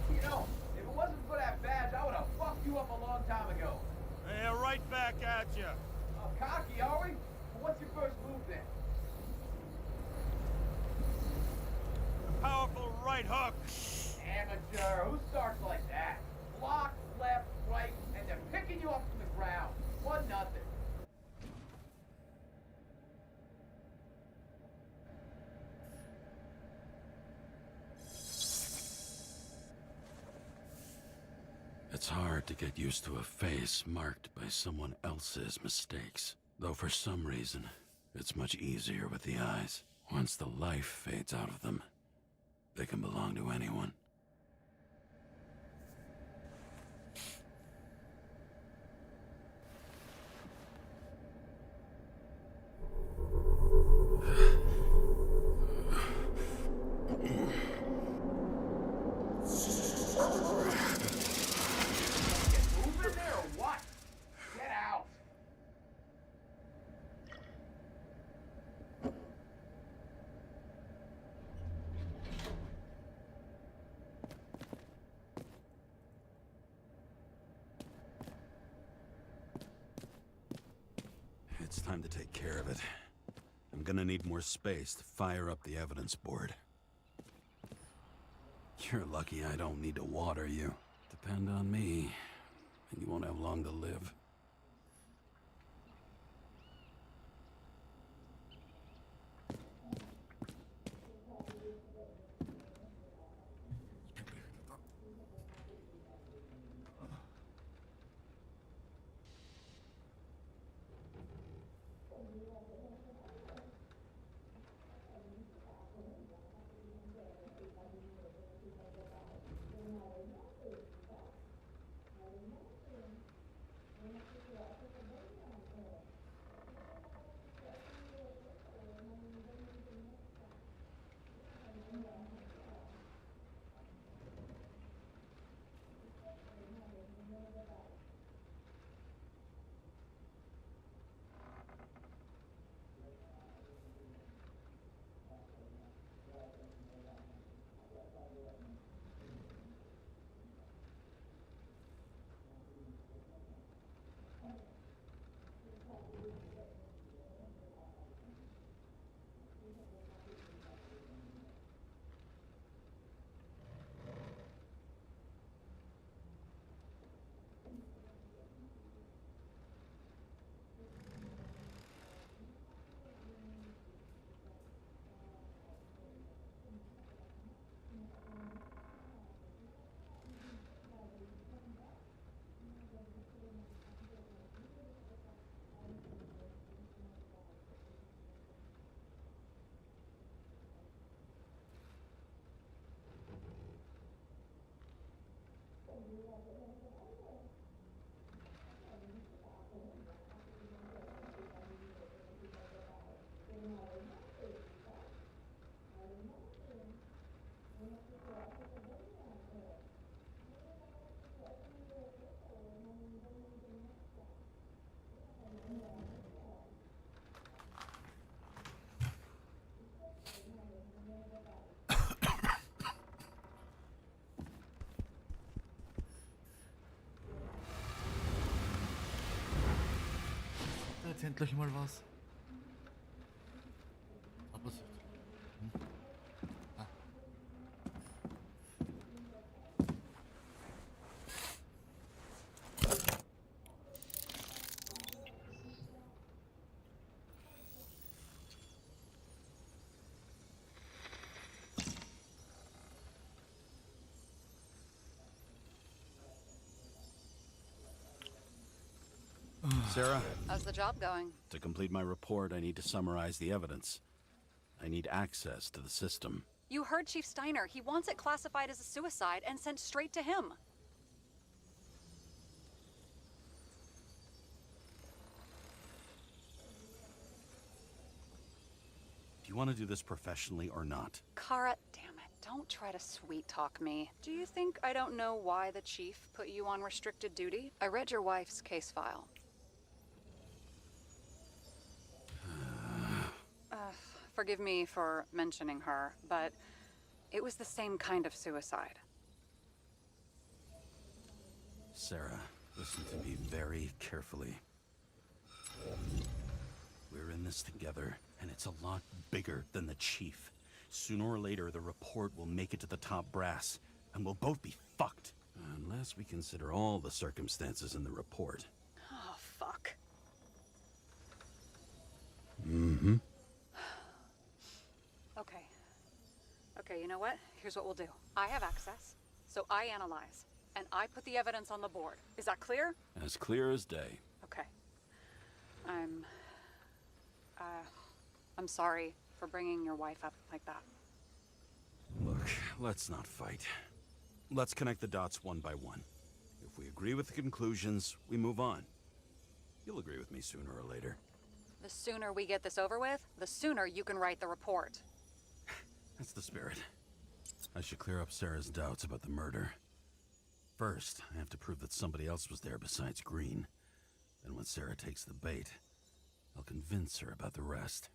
You know, if it wasn't for that badge, I would have fucked you up a long time ago. Hey, right back at you. Cocky, are we? Well, what's your first move then? Powerful right hook. Amateur, who starts like that? Block, left, right, and they're picking you up from the ground. 1-0. It's hard to get used to a face marked by someone else's mistakes. Though for some reason, it's much easier with the eyes. Once the life fades out of them, they can belong to anyone. Moving there or what? Get out. It's time to take care of it. I'm gonna need more space to fire up the evidence board. You're lucky I don't need to water you. Depend on me, and you won't have long to live. Jetzt endlich mal was. Aber ah. Sarah? How's the job going? To complete my report, I need to summarize the evidence. I need access to the system. You heard Chief Steiner. He wants it classified as a suicide and sent straight to him. Do you want to do this professionally or not? Kara, damn it. Don't try to sweet talk me. Do you think I don't know why the chief put you on restricted duty? I read your wife's case file. Forgive me for mentioning her, but it was the same kind of suicide. Sarah, listen to me very carefully. We're in this together, and it's a lot bigger than the chief. Sooner or later, the report will make it to the top brass, and we'll both be fucked. Unless we consider all the circumstances in the report. Oh, fuck. Mm-hmm. Okay. Okay, you know what? Here's what we'll do. I have access, so I analyze, and I put the evidence on the board. Is that clear? As clear as day. Okay. I'm sorry for bringing your wife up like that. Look, let's not fight. Let's connect the dots one by one. If we agree with the conclusions, we move on. You'll agree with me sooner or later. The sooner we get this over with, the sooner you can write the report. That's the spirit. I should clear up Sarah's doubts about the murder. First, I have to prove that somebody else was there besides Green. Then when Sarah takes the bait, I'll convince her about the rest.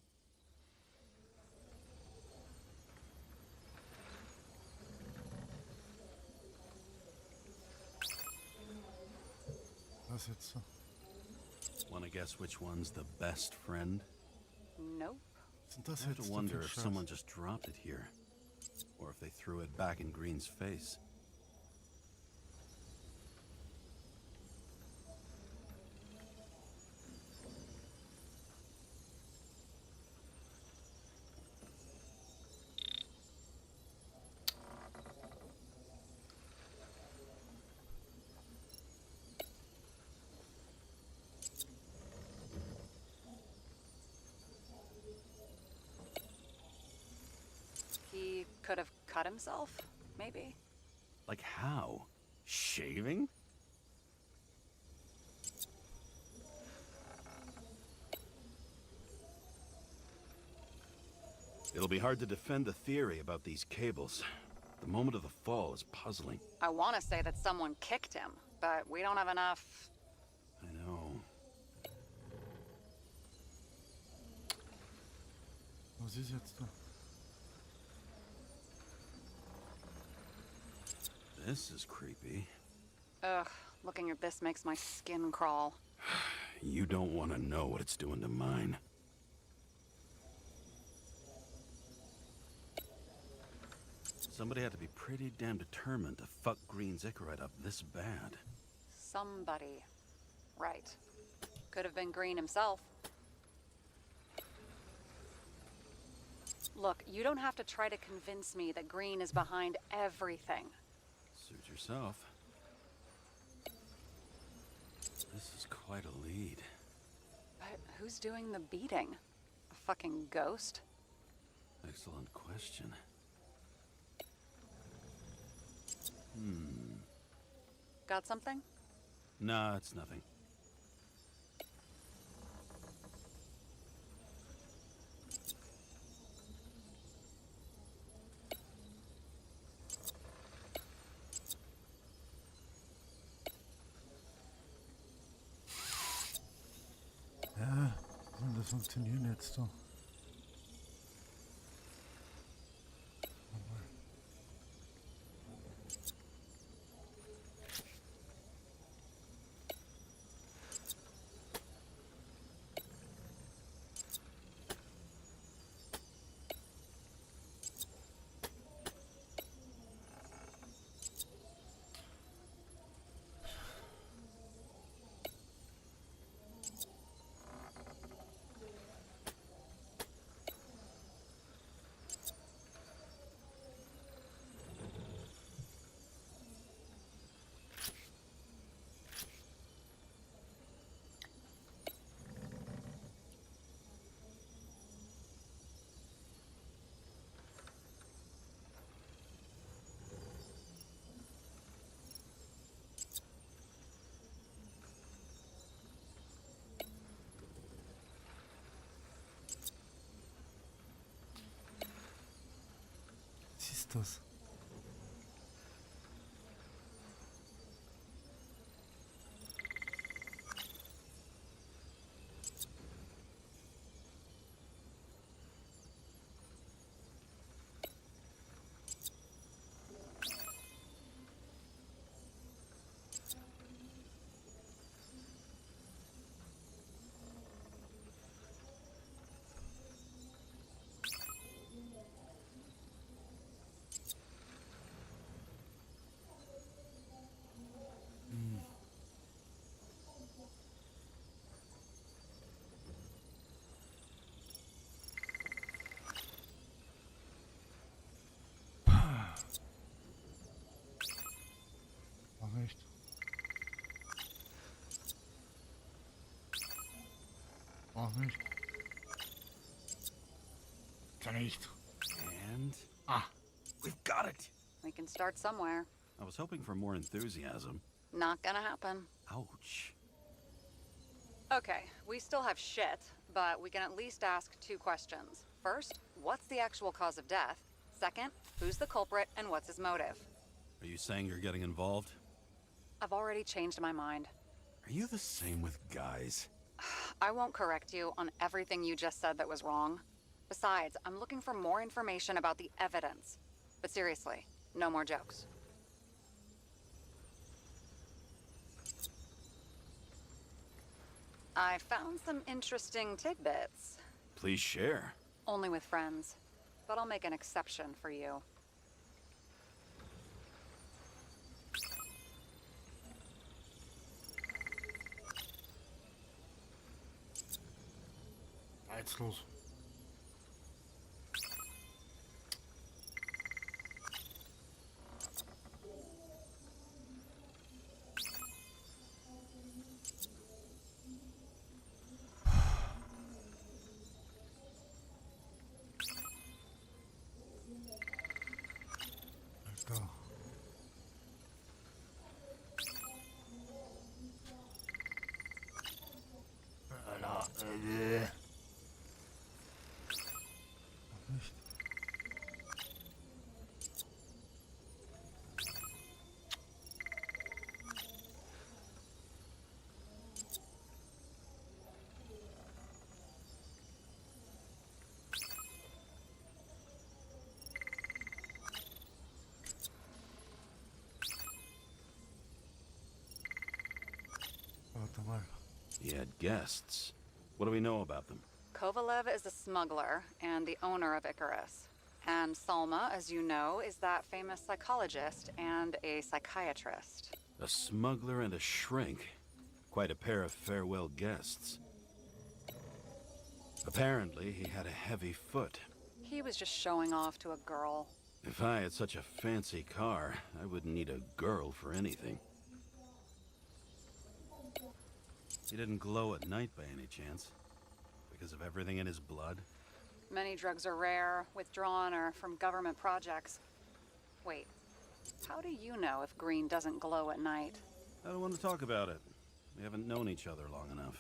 Was jetzt so? Wanna guess which one's the best friend? Nope. Sind das I have jetzt to wonder dafür if Scheiß? someone just dropped it here. Or if they threw it back in Green's face. He could have cut himself, maybe? Like how? Shaving? It'll be hard to defend the theory about these cables. The moment of the fall is puzzling. I want to say that someone kicked him, but we don't have enough. I know. Was ist jetzt da? This is creepy. Ugh, looking at this makes my skin crawl. You don't want to know what it's doing to mine. Somebody had to be pretty damn determined to fuck Green's Icarite up this bad. Somebody. Right. Could have been Green himself. Look, you don't have to try to convince me that Green is behind everything. Suit yourself. This is quite a lead. But who's doing the beating? A fucking ghost? Excellent question. Got something? Nah, it's nothing. Ja, soll das funktionieren jetzt so? Was ist das? Mach nicht. Mach nicht. Kann nicht. And Ah. we've got it. We can start somewhere. I was hoping for more enthusiasm. Not gonna happen. Ouch. Okay, we still have shit, but we can at least ask 2 questions. First, what's the actual cause of death? Second, who's the culprit and what's his motive? Are you saying you're getting involved? I've already changed my mind. Are you the same with guys? I won't correct you on everything you just said that was wrong. Besides, I'm looking for more information about the evidence. But seriously, no more jokes. I found some interesting tidbits. Please share. Only with friends. But I'll make an exception for you. Jetzt los. Alter. Alter. Nicht. Warte mal. He had guests. What do we know about them? Kovalev is a smuggler and the owner of Icarus. And Salma, as you know, is that famous psychologist and a psychiatrist. A smuggler and a shrink. Quite a pair of farewell guests. Apparently, he had a heavy foot. He was just showing off to a girl. If I had such a fancy car, I wouldn't need a girl for anything. He didn't glow at night by any chance? Because of everything in his blood? Many drugs are rare, withdrawn, or from government projects. Wait, how do you know if green doesn't glow at night? I don't want to talk about it. We haven't known each other long enough.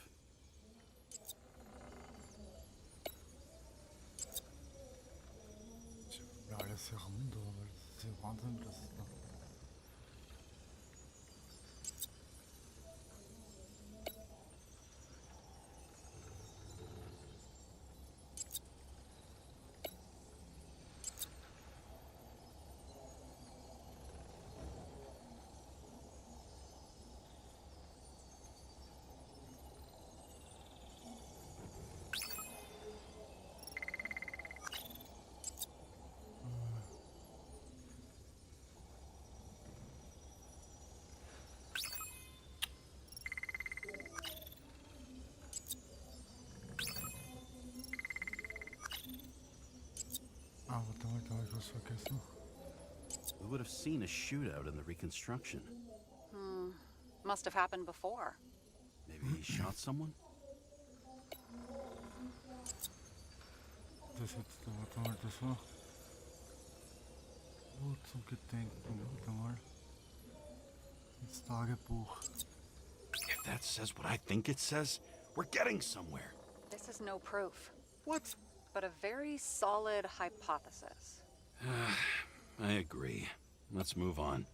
Ja, alles herum, da, weil das ist ja Wahnsinn, das ist da. Ah, warte mal, da habe ich was vergessen. We would have seen a shootout in the reconstruction. Must have happened before. Maybe he shot someone? Das jetzt, da, warte mal, das war. Oh, zum Gedenken, warte mal. Ins Tagebuch. If that says what I think it says, we're getting somewhere. This is no proof, What? but a very solid hypothesis. I agree. Let's move on.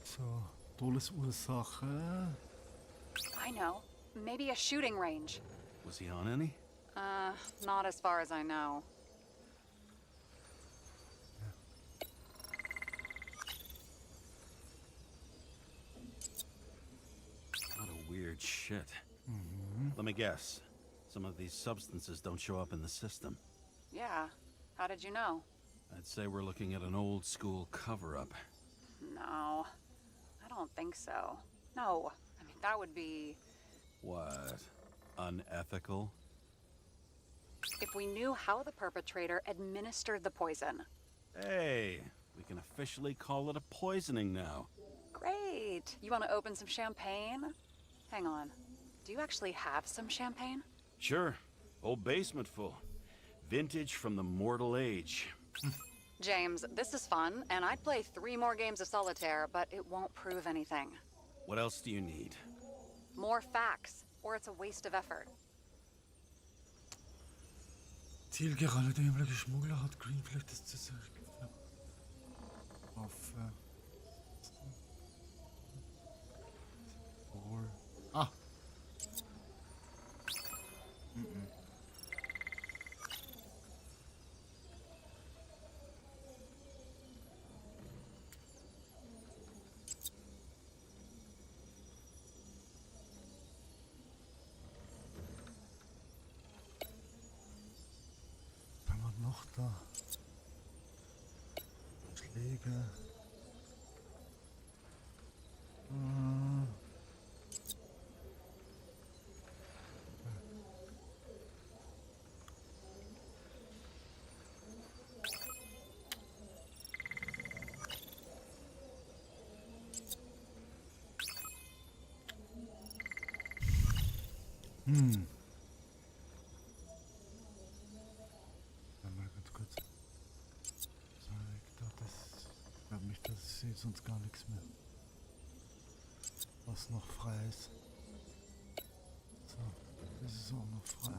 So, Todesursache. I know. Maybe a shooting range. Was he on any? Not as far as I know. A lot of weird shit. Let me guess. Some of these substances don't show up in the system. Yeah. How did you know? I'd say we're looking at an old school cover-up. No. I don't think so. No. I mean, that would be... What? Unethical? if we knew how the perpetrator administered the poison. Hey, we can officially call it a poisoning now. Great. You want to open some champagne? Hang on. Do you actually have some champagne? Sure. Old basement full. Vintage from the mortal age. James, this is fun, and I'd play 3 more games of solitaire, but it won't prove anything. What else do you need? More facts, or it's a waste of effort. Zielgerade, der himmlische Schmuggler hat Green vielleicht das Waffe. Wohl. Ah! Da. Schläge. Mal ganz kurz. So, ich dachte, ich glaube nicht, dass ich sehe sonst gar nichts mehr. Was noch frei ist. So, das ist auch noch frei.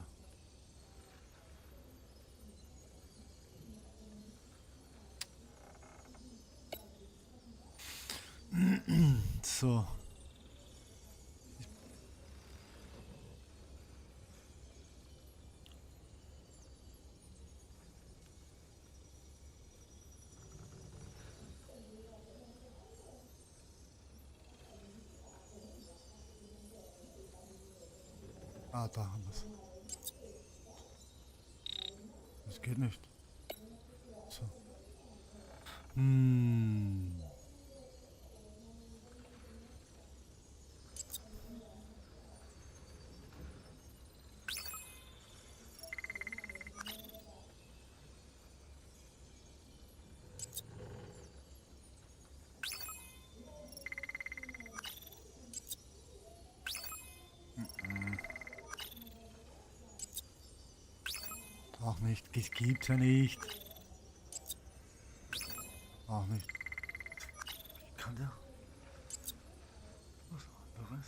So. Ah, da haben wir es. Das geht nicht. So. Auch nicht. Das gibt's ja nicht. Auch nicht. Ich kann der was anderes.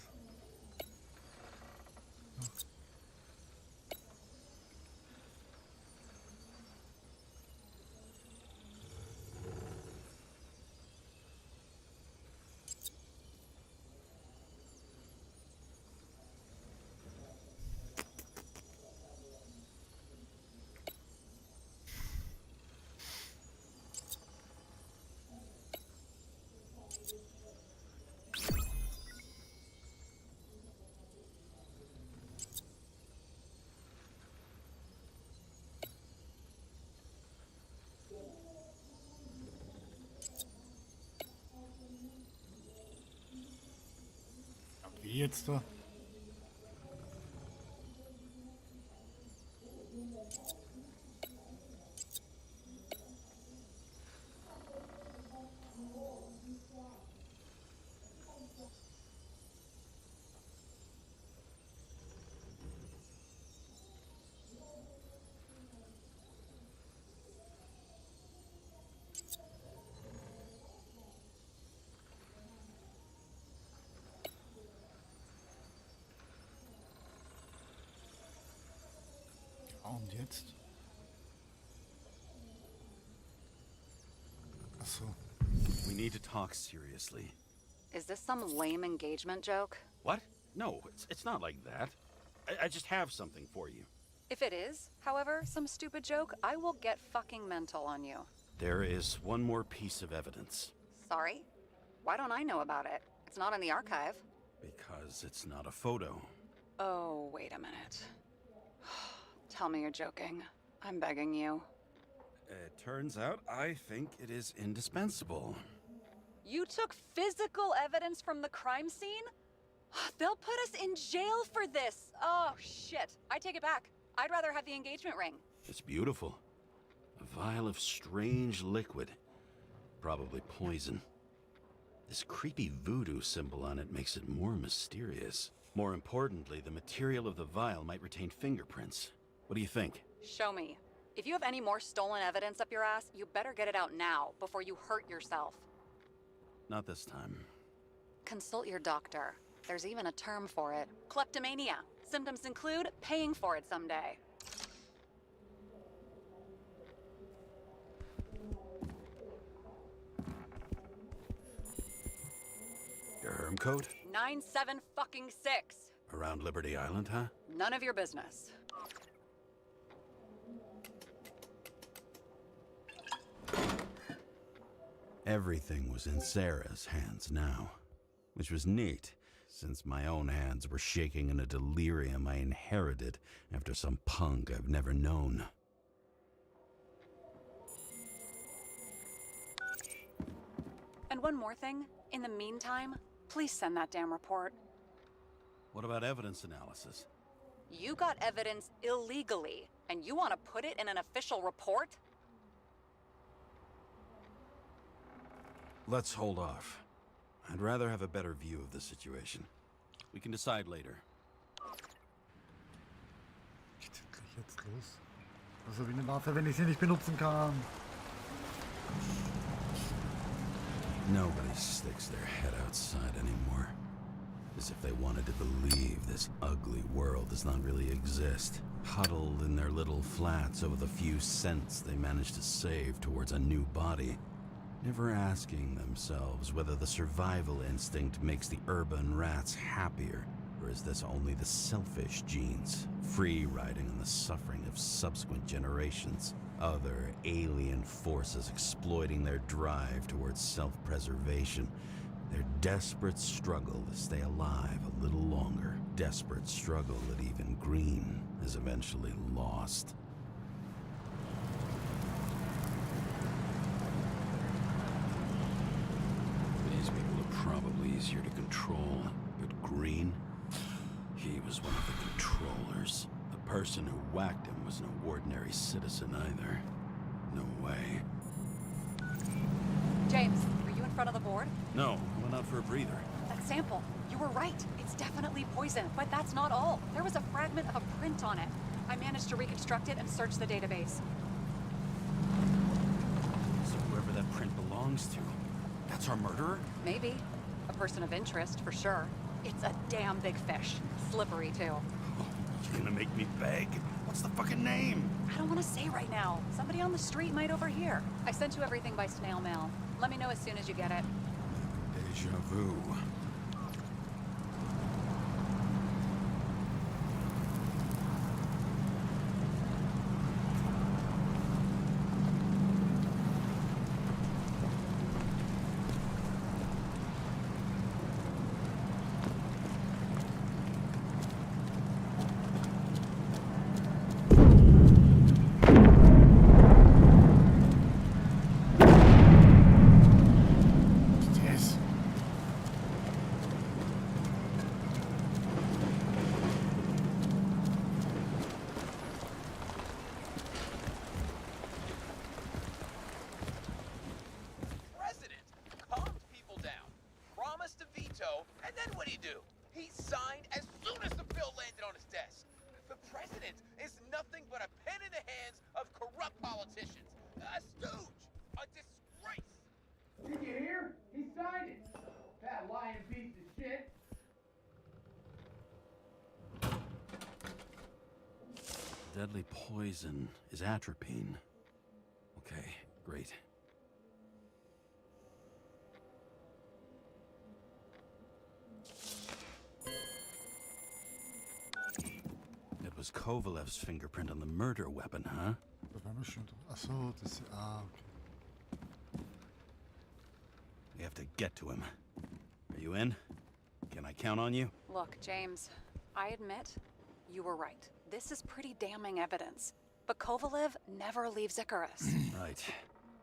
Wie jetzt da? Und jetzt? Ach so. We need to talk seriously. Is this some lame engagement joke? What? No, it's not like that. I just have something for you. If it is, however, some stupid joke, I will get fucking mental on you. There is one more piece of evidence. Sorry? Why don't I know about it? It's not in the archive. Because it's not a photo. Oh, wait a minute. Tell me you're joking. I'm begging you. It turns out I think it is indispensable. You took physical evidence from the crime scene? They'll put us in jail for this. Oh, shit. I take it back. I'd rather have the engagement ring. It's beautiful. A vial of strange liquid. Probably poison. This creepy voodoo symbol on it makes it more mysterious. More importantly, the material of the vial might retain fingerprints. What do you think? Show me. If you have any more stolen evidence up your ass, you better get it out now before you hurt yourself. Not this time. Consult your doctor. There's even a term for it. Kleptomania. Symptoms include paying for it someday. Your herm code? 97-fucking-6. Around Liberty Island, huh? None of your business. Everything was in Sarah's hands now, which was neat, since my own hands were shaking in a delirium I inherited after some punk I've never known. And one more thing. In the meantime, please send that damn report. What about evidence analysis? You got evidence illegally, and you want to put it in an official report? Let's hold off. I'd rather have a better view of the situation. We can decide later. Geht endlich jetzt los? Also wie eine Waffe, wenn ich sie nicht benutzen kann. Nobody sticks their head outside anymore. As if they wanted to believe this ugly world does not really exist. Huddled in their little flats over the few cents they managed to save towards a new body. Never asking themselves whether the survival instinct makes the urban rats happier, or is this only the selfish genes, free riding on the suffering of subsequent generations? Other alien forces exploiting their drive towards self-preservation. Their desperate struggle to stay alive a little longer. Desperate struggle that even Green is eventually lost. These people are probably easier to control, but Green? He was one of the controllers. The person who whacked him was no ordinary citizen either. No way. James, are you in front of the board? No, I went out for a breather. That sample. You were right. It's definitely poison, but that's not all. There was a fragment of a print on it. I managed to reconstruct it and search the database. So whoever that print belongs to, that's our murderer? Maybe. A person of interest, for sure. It's a damn big fish. Slippery, too. You're gonna make me beg? What's the fucking name? I don't want to say right now. Somebody on the street might overhear. I sent you everything by snail mail. Let me know as soon as you get it. Deja vu. Yes. President calmed people down, promised to veto, and then what'd he do? He signed as soon as the bill landed on his desk. The president is nothing but a pen in the hands of corrupt politicians. A stooge. A disgrace. Did you hear? He signed it. That lying piece of shit. Deadly poison is atropine. Okay, great. It was Kovalev's fingerprint on the murder weapon, huh? Das war mir schon. Achso, das. Ah, okay. We have to get to him. Are you in? Can I count on you? Look, James, I admit, you were right. This is pretty damning evidence. But Kovalev never leaves Icarus. Right.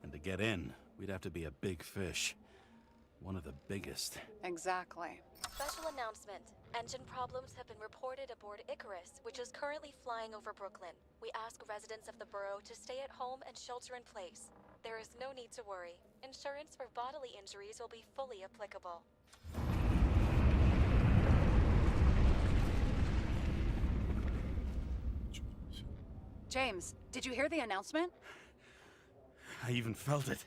And to get in, we'd have to be a big fish. One of the biggest. Exactly. Special announcement. Engine problems have been reported aboard Icarus, which is currently flying over Brooklyn. We ask residents of the borough to stay at home and shelter in place. There is no need to worry. Insurance for bodily injuries will be fully applicable. James, did you hear the announcement? I even felt it.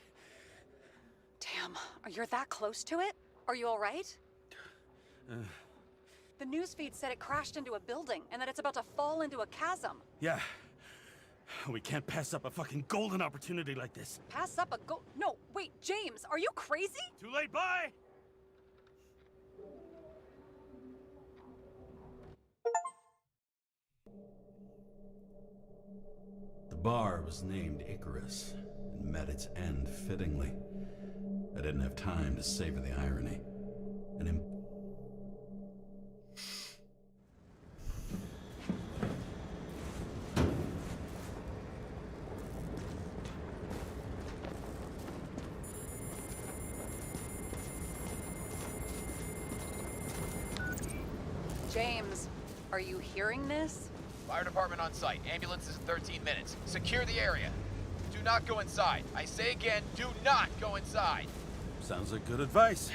Damn, you're that close to it? Are you all right? The newsfeed said it crashed into a building and that it's about to fall into a chasm. Yeah. We can't pass up a fucking golden opportunity like this. Pass up a No, wait, James, are you crazy? Too late, bye! The bar was named Icarus and met its end fittingly. I didn't have time to savor the irony. Are you hearing this? Fire department on site. Ambulance is in 13 minutes. Secure the area. Do not go inside. I say again, do not go inside. Sounds like good advice.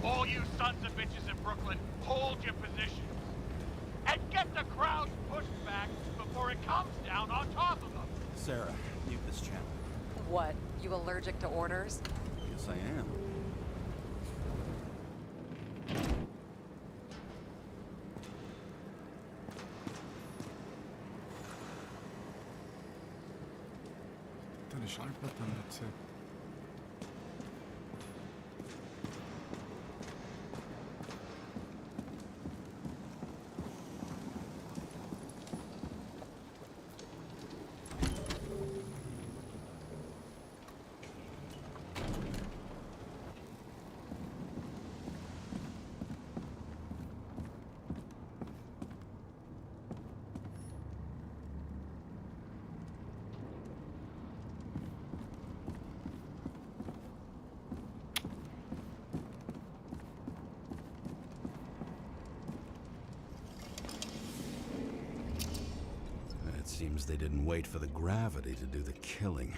All you sons of bitches in Brooklyn, hold your positions. And get the crowd pushed back before it comes down on top of them. Sarah, mute this channel. What? You allergic to orders? Yes, I am. Deine Schallplatte nutze. It seems they didn't wait for the gravity to do the killing.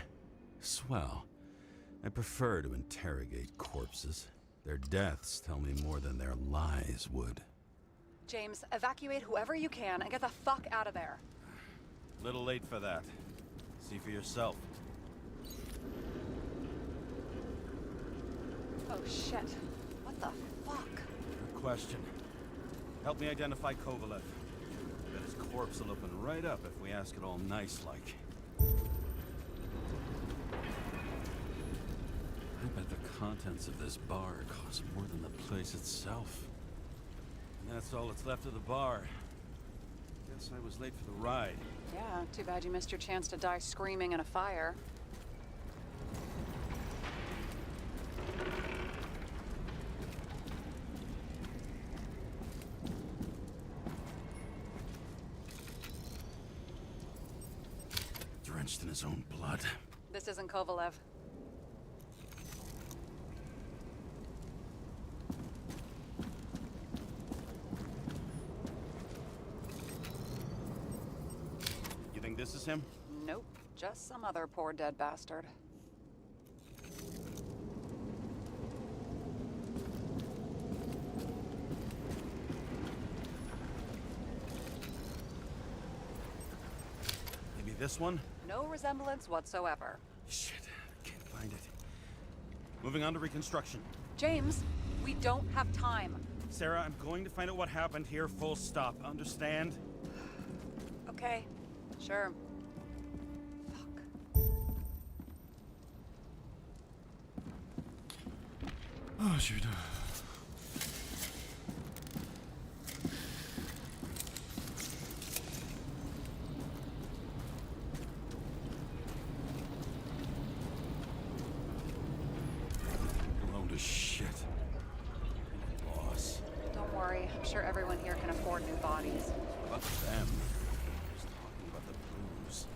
Swell. I prefer to interrogate corpses. Their deaths tell me more than their lies would. James, evacuate whoever you can and get the fuck out of there. Little late for that. See for yourself. Oh shit. What the fuck? Good question. Help me identify Kovalev. Bet his corpse will open right up if we ask it all nice-like. I bet the contents of this bar cost more than the place itself. And that's all that's left of the bar. Guess I was late for the ride. Yeah, too bad you missed your chance to die screaming in a fire. Drenched in his own blood. This isn't Kovalev. You think this is him? Nope, just some other poor dead bastard. Maybe this one? No resemblance whatsoever. Shit, I can't find it. Moving on to reconstruction. James, we don't have time. Sarah, I'm going to find out what happened here, full stop. Understand? Okay, sure. Fuck. Ah, schon wieder. Blown to shit. Boss. Don't worry, I'm sure everyone here can afford new bodies. Fuck them. Just talking about the blues.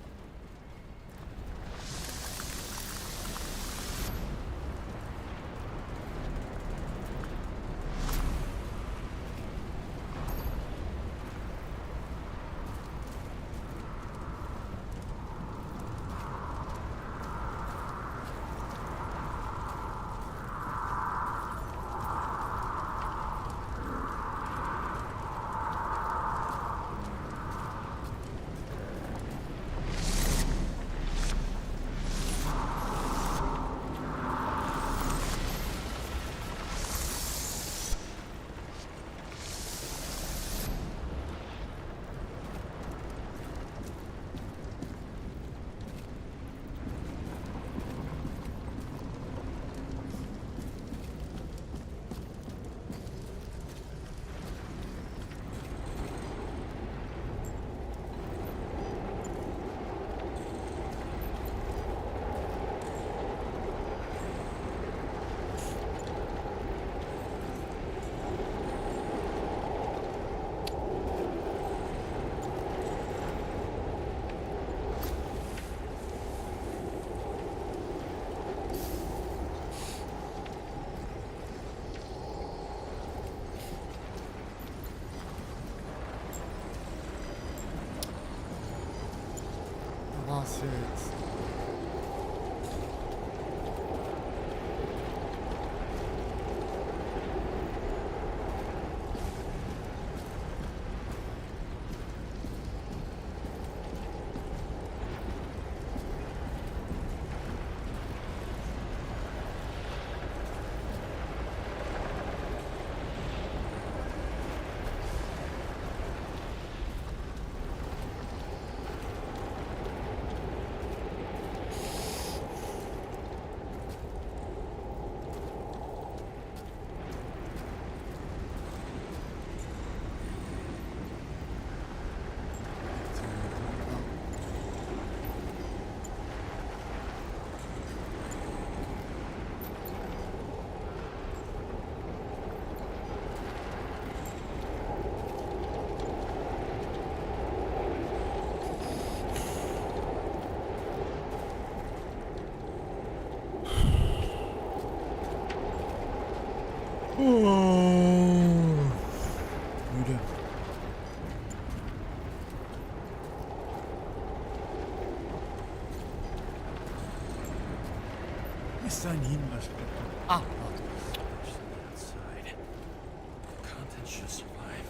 das hier jetzt? Müde. Ist ein Hinweis. Ah, warte. Outside. Content should survive.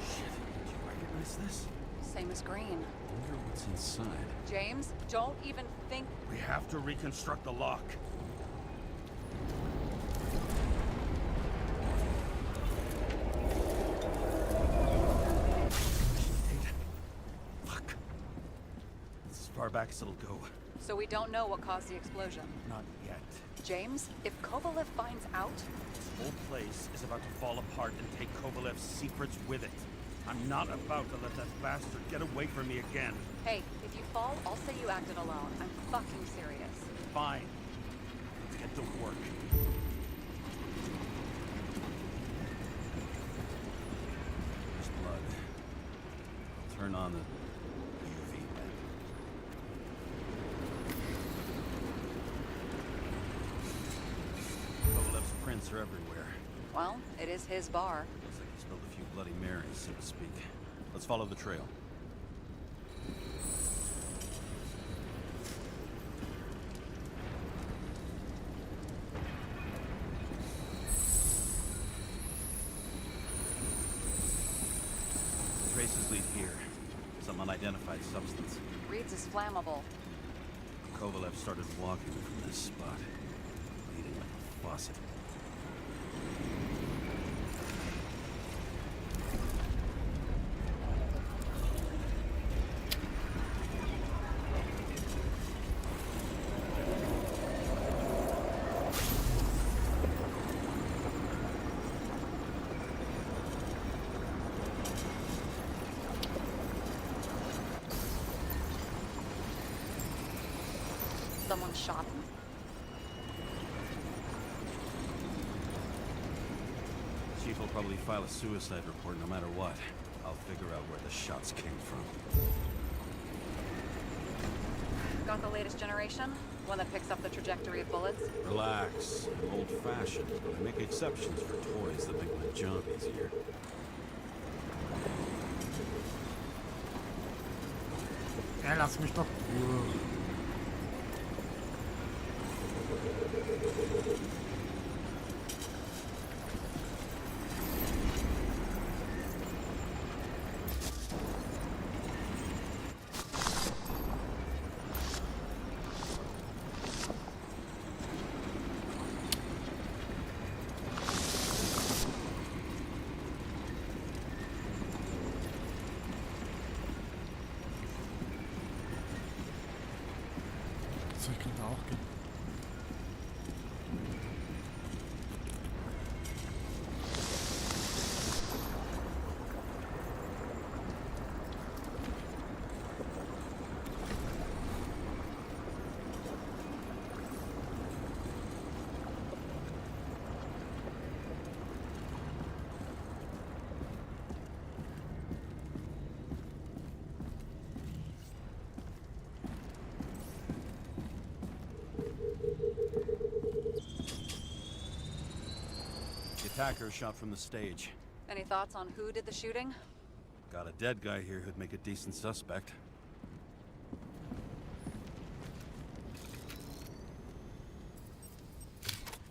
Shit. Do you recognize this? Same as green. Wonder what's inside. James, don't even think. We have to reconstruct the lock. Fuck. It's as far back as it'll go. So we don't know what caused the explosion. Not yet. James, if Kovalev finds out, This whole place is about to fall apart and take Kovalev's secrets with it. I'm not about to let that bastard get away from me again. hey, if you fall, I'll say you acted alone. I'm fucking serious. Fine. Let's get to work. There's blood. I'll turn on the UV light. Kovalev's prints are everywhere. Well, it is his bar. Looks like he spilled a few Bloody Marys, so to speak. Let's follow the trail. Traces lead here. Some unidentified substance. Reed's is flammable. Kovalev started walking from this spot, bleeding like a faucet. Someone shot him. Chief will probably file a suicide report no matter what. I'll figure out where the shots came from. Got the latest generation? One that picks up the trajectory of bullets? Relax. I'm old-fashioned, but I make exceptions for toys that make my job easier. Ja, lass mich doch. Zeug könnte auch gehen. The attacker shot from the stage. Any thoughts on who did the shooting? Got a dead guy here who'd make a decent suspect.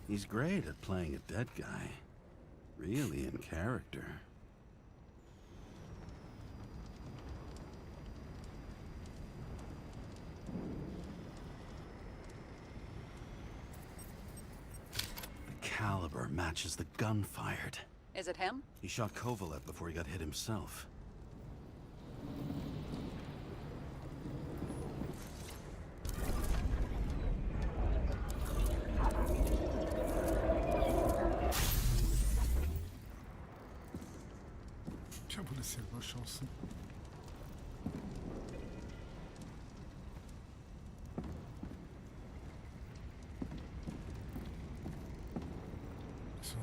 He's great at playing a dead guy. Really in character. The caliber matches the gun fired. Is it him? He shot Kovalev before he got hit himself. Ich habe wohl selber Chancen. So.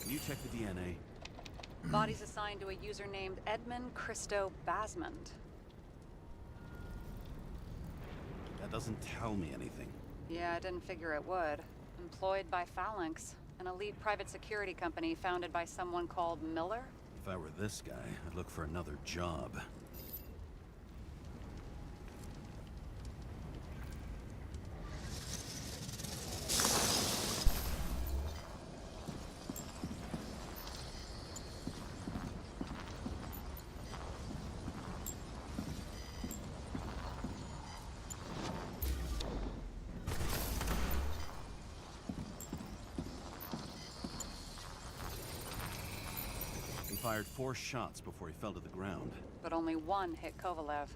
You check the DNA. Body's assigned to a user named Edmund Christo Basmond. That doesn't tell me anything. Yeah, I didn't figure it would. Employed by Phalanx, an elite private security company founded by someone called Miller. If I were this guy, I'd look for another job. He fired 4 shots before he fell to the ground. But only one hit Kovalev.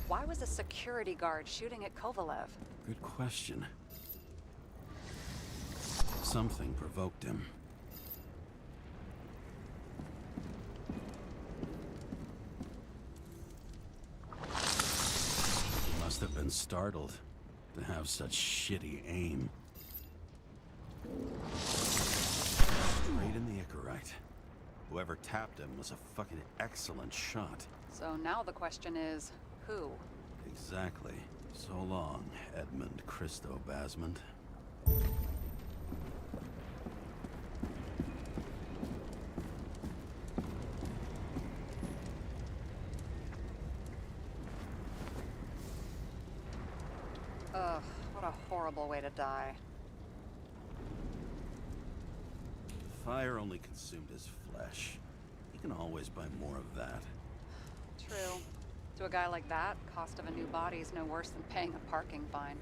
Why was a security guard shooting at Kovalev? Good question. Something provoked him. He must have been startled to have such shitty aim. Straight in the Icarite. Whoever tapped him was a fucking excellent shot. So now the question is, who? Exactly. So long, Edmund Christo Basmond. Ugh, what a horrible way to die. Fire only consumed his flesh. He can always buy more of that. True. To a guy like that, cost of a new body is no worse than paying a parking fine.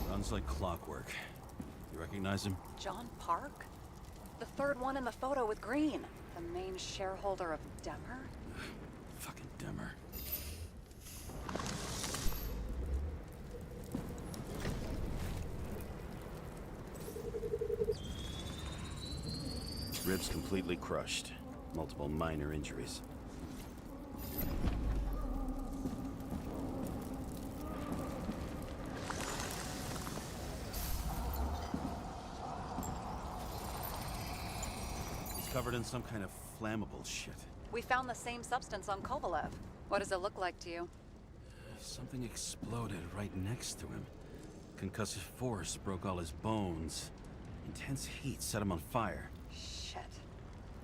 Runs like clockwork. You recognize him? John Park? The third one in the photo with Green. The main shareholder of Demmer? Fucking Demmer. Ribs completely crushed. Multiple minor injuries. Covered in some kind of flammable shit. We found the same substance on Kovalev. What does it look like to you? Something exploded right next to him. Concussive force broke all his bones. Intense heat set him on fire. Shit.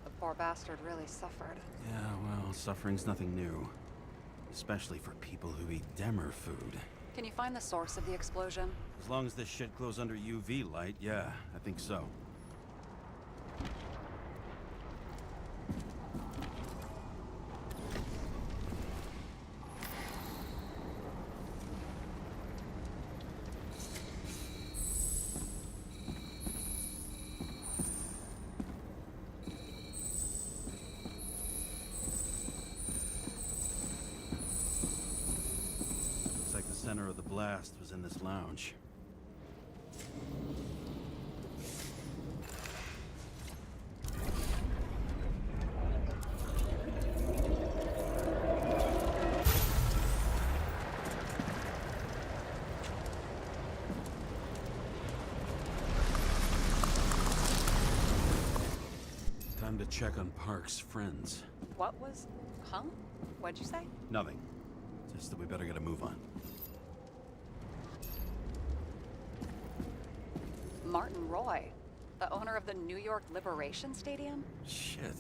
The poor bastard really suffered. Yeah, well, suffering's nothing new. Especially for people who eat Demmer food. Can you find the source of the explosion? As long as this shit glows under UV light, yeah, I think so. this lounge. Time to check on Park's friends. What was... Huh? What'd you say? Nothing. Just that we better get a move on. Martin Roy, the owner of the New York Liberation Stadium? Shit.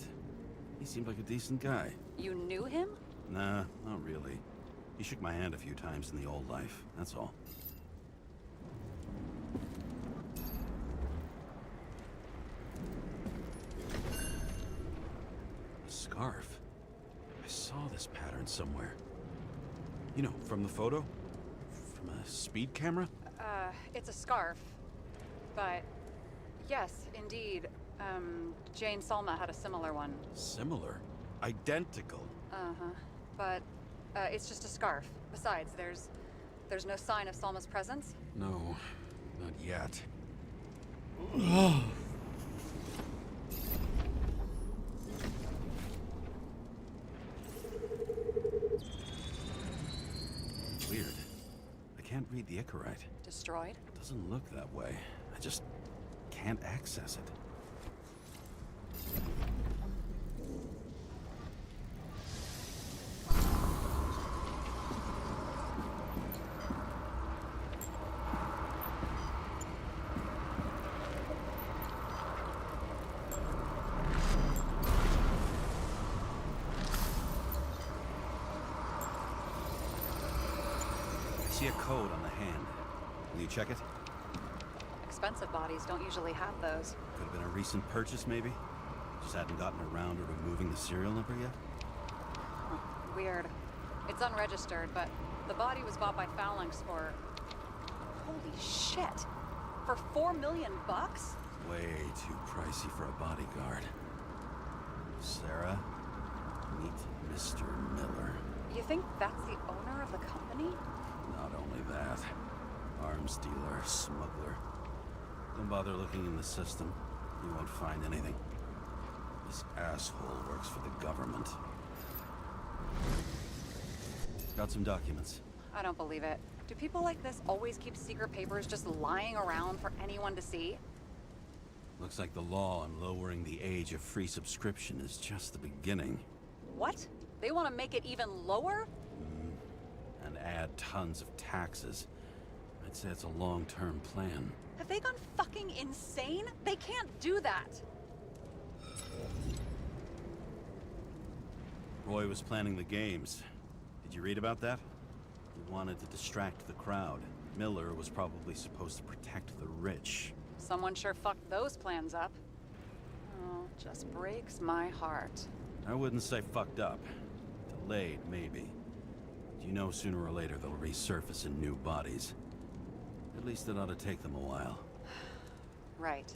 He seemed like a decent guy. You knew him? Nah, not really. He shook my hand a few times in the old life, that's all. A scarf? I saw this pattern somewhere. You know, from the photo? From a speed camera? It's a scarf. But, yes, indeed, Jane Salma had a similar one. Similar? Identical? Uh-huh. But, it's just a scarf. Besides, there's no sign of Salma's presence. No, not yet. Weird. I can't read the Icarite. Destroyed? Doesn't look that way. I just can't access it. I see a code on the hand. Will you check it? Expensive bodies don't usually have those. Could have been a recent purchase, maybe? Just hadn't gotten around to removing the serial number yet? Weird. It's unregistered, but the body was bought by Phalanx for... Holy shit! For $4 million bucks? Way too pricey for a bodyguard. Sarah, meet Mr. Miller. You think that's the owner of the company? Not only that, arms dealer, smuggler. Don't bother looking in the system. You won't find anything. This asshole works for the government. Got some documents. I don't believe it. Do people like this always keep secret papers just lying around for anyone to see? Looks like the law on lowering the age of free subscription is just the beginning. What? They want to make it even lower? And add tons of taxes. I'd say it's a long-term plan. Have they gone fucking insane? They can't do that! Roy was planning the games. Did you read about that? He wanted to distract the crowd. Miller was probably supposed to protect the rich. Someone sure fucked those plans up. Oh, just breaks my heart. I wouldn't say fucked up. Delayed, maybe. But you know sooner or later they'll resurface in new bodies. At least it ought to take them a while. Right.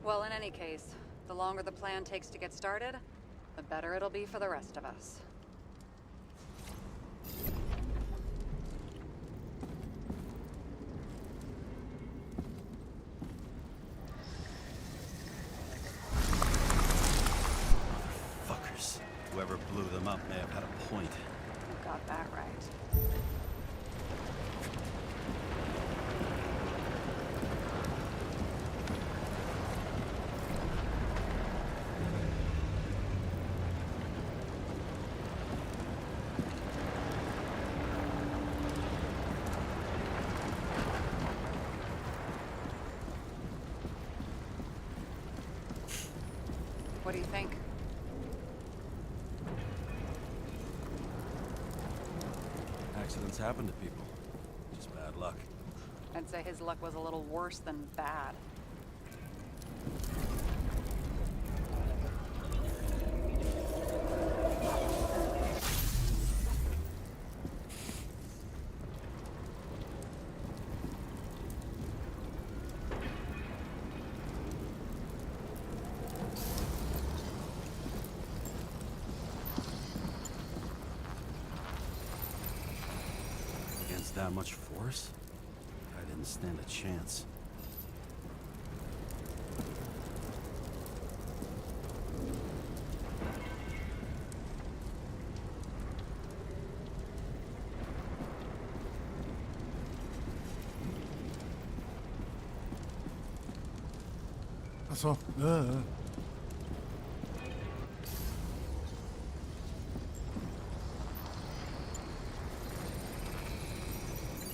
Well, in any case, the longer the plan takes to get started, the better it'll be for the rest of us. Motherfuckers. Whoever blew them up may have had a point. You got that right. What do you think? Accidents happen to people. Just bad luck. I'd say his luck was a little worse than bad. Against that much force? wouldn't stand a chance. Achso,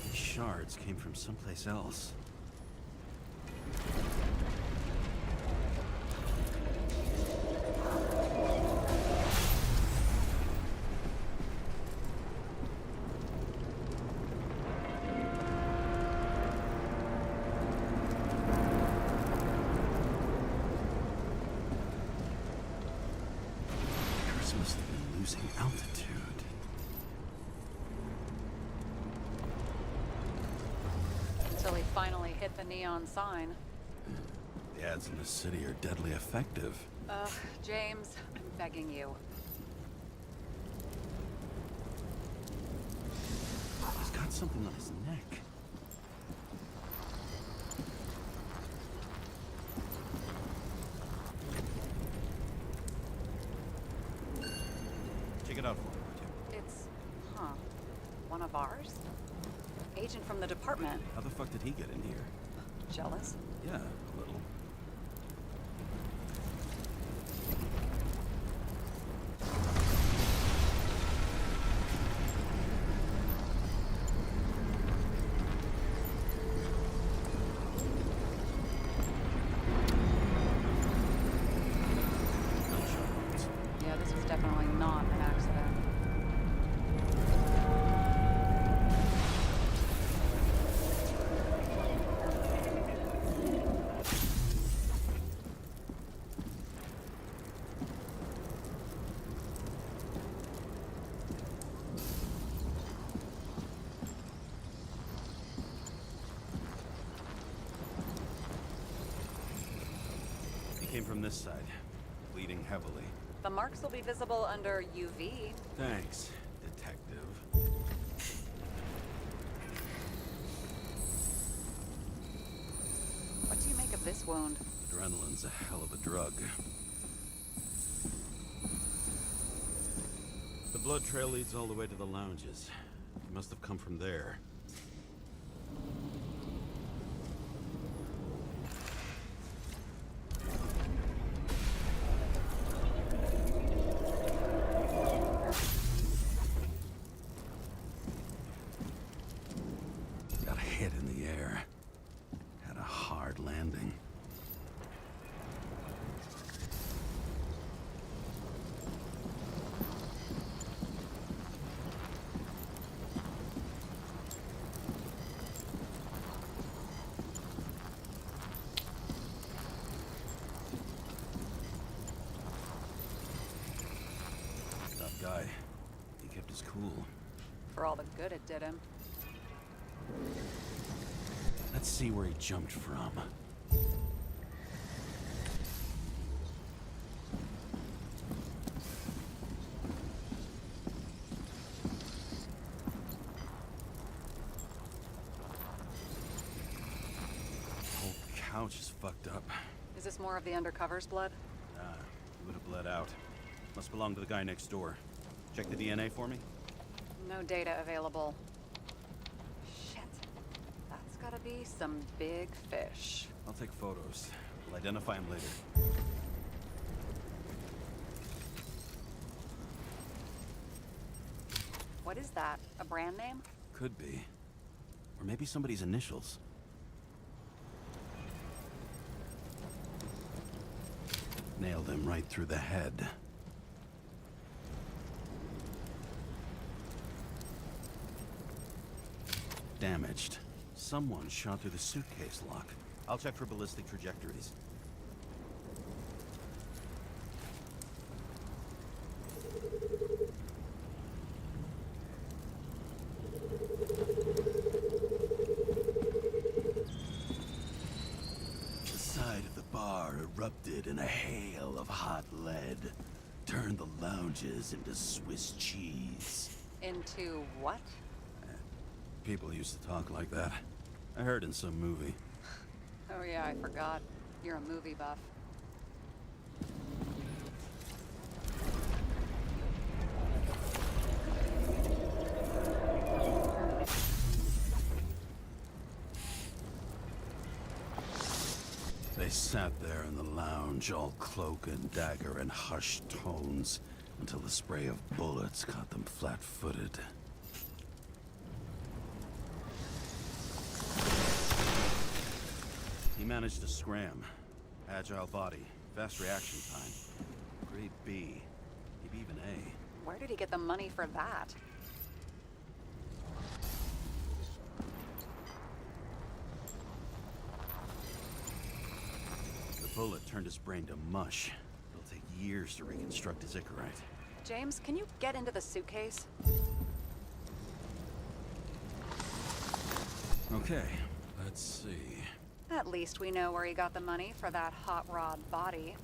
These shards came from someplace else. Chris must have been losing altitude. Until he finally hit the neon sign. The ads in the city are deadly effective. Ugh, James, I'm begging you. He's got something on his neck. Check it out for me, would you? It's, one of ours? Agent from the department. How the fuck did he get in here? Jealous? Yeah, a little. Yeah, this was definitely not an accident. He came from this side, bleeding heavily. The marks will be visible under UV. Thanks, detective. What do you make of this wound? Adrenaline's a hell of a drug. The blood trail leads all the way to the lounges. He must have come from there. Got hit in the air. Had a hard landing. Tough guy. He kept his cool. For all the good it did him. Let's see where he jumped from. Whole couch is fucked up. Is this more of the undercover's blood? Nah, he would have bled out. Must belong to the guy next door. Check the DNA for me. No data available. Shit. That's gotta be some big fish. I'll take photos. We'll identify him later. What is that? A brand name? Could be. Or maybe somebody's initials. Nailed him right through the head. Damaged. Someone shot through the suitcase lock. I'll check for ballistic trajectories. The side of the bar erupted in a hail of hot lead. Turned the lounges into Swiss cheese. Into what? People used to talk like that. I heard in some movie. Oh yeah, I forgot. You're a movie buff. They sat there in the lounge, all cloak and dagger and hushed tones, until the spray of bullets caught them flat-footed. He managed to scram. Agile body, fast reaction time. Grade B, maybe even A. Where did he get the money for that? The bullet turned his brain to mush. It'll take years to reconstruct his Icarite. James, can you get into the suitcase? Okay, let's see. At least we know where he got the money for that hot rod body.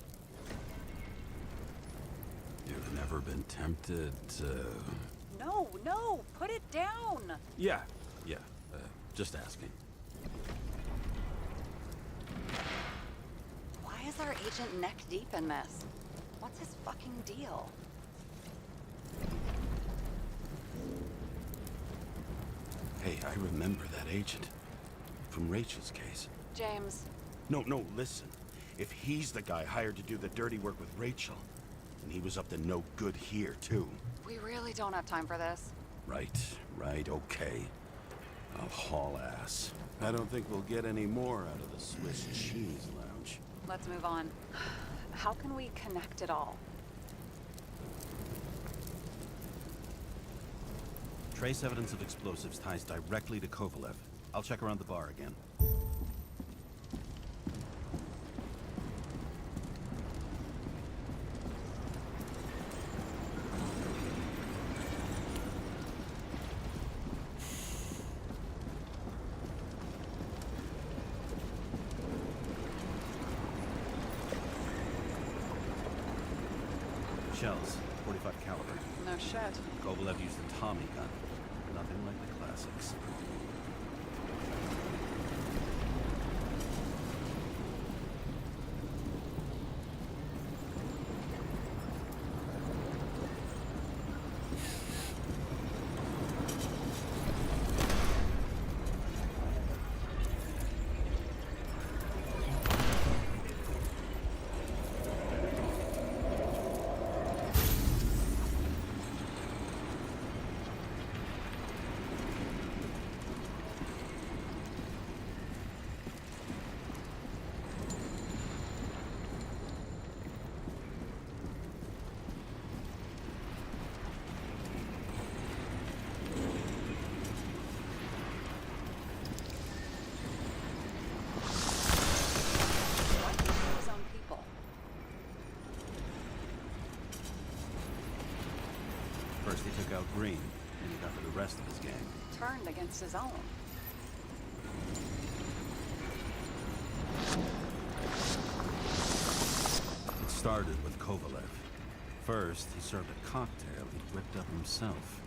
You've never been tempted to... No, put it down! Yeah, just asking. Why is our agent neck deep in this? What's his fucking deal? Hey, I remember that agent. From Rachel's case. James. No, listen. If he's the guy hired to do the dirty work with Rachel, then he was up to no good here, too. We really don't have time for this. Right, okay. I'll haul ass. I don't think we'll get any more out of the Swiss cheese lounge. Let's move on. How can we connect it all? Trace evidence of explosives ties directly to Kovalev. I'll check around the bar again. Shells, 45 caliber. No shit. Kovalev used a Tommy gun. Nothing like the classics. First he took out Green, then he got to the rest of his gang. Turned against his own. It started with Kovalev. First, he served a cocktail he'd whipped up himself.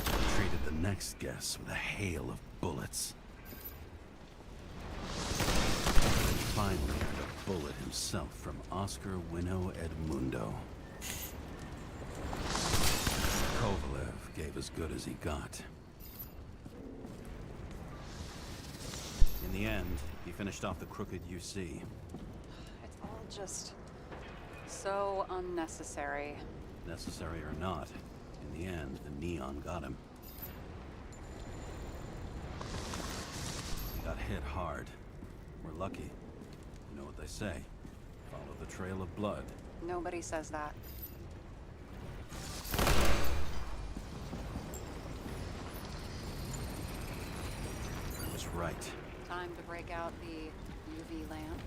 He treated the next guest with a hail of bullets. And finally earned a bullet himself from Oscar Winnow Edmundo. Kovalev gave as good as he got. In the end, he finished off the crooked UC. It's all just so unnecessary. Necessary or not, in the end, the neon got him. He got hit hard. We're lucky. You know what they say. Follow the trail of blood. Nobody says that. I was right. Time to break out the UV lamp.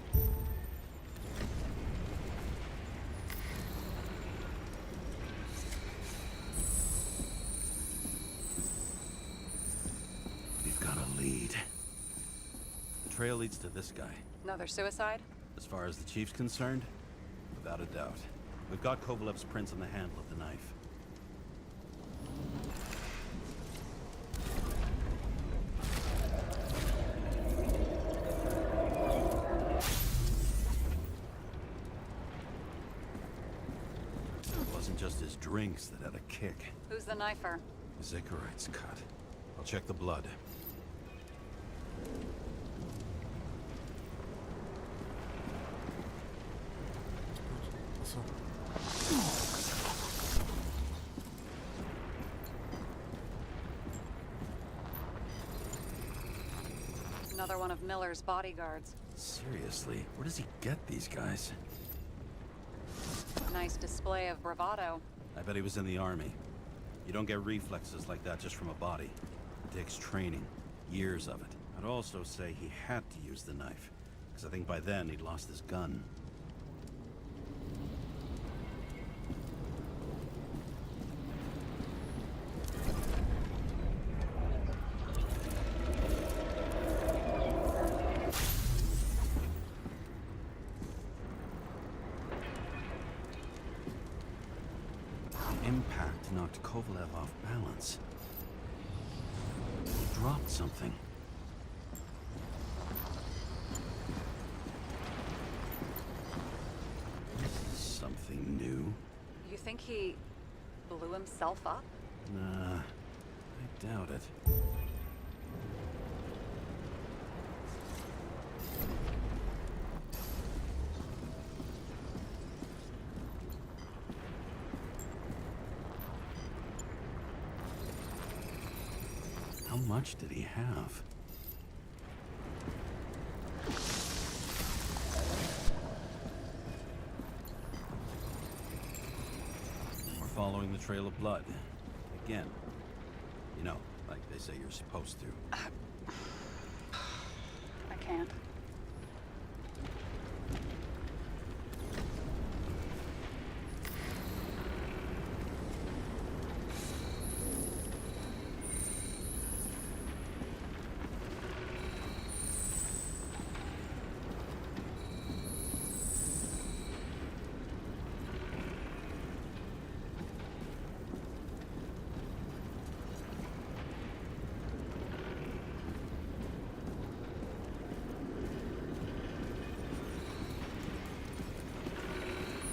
We've got a lead. The trail leads to this guy. Another suicide? As far as the chief's concerned, without a doubt. We've got Kovalev's prints on the handle of the knife. just his drinks that had a kick. Who's the knifer? Zacharites cut. I'll check the blood. Achso. Another one of Miller's bodyguards. Seriously, where does he get these guys? Nice display of bravado. I bet he was in the army. You don't get reflexes like that just from a body. It takes training. Years of it. I'd also say he had to use the knife, because I think by then he'd lost his gun. The impact knocked Kovalev off balance. He dropped something. Something new? You think he blew himself up? Nah, I doubt it. How much did he have? We're following the trail of blood. Again. You know, like they say you're supposed to. I can't.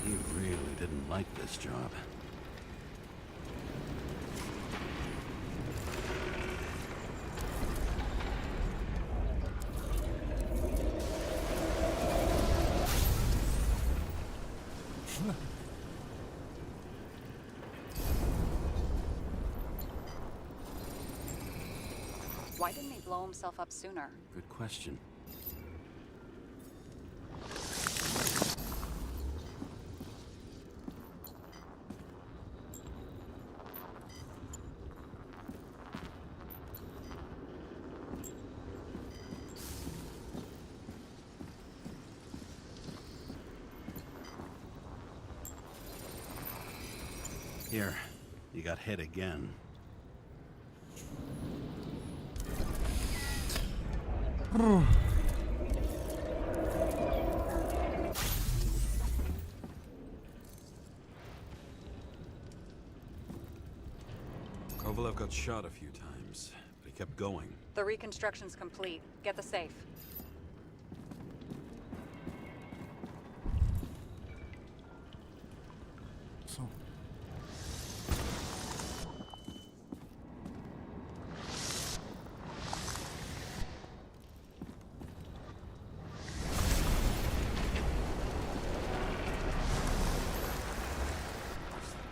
He really didn't like this job. Why didn't he blow himself up sooner? Good question. Here, you got hit again. Kovalev got shot a few times, but he kept going. The reconstruction's complete. Get the safe. So.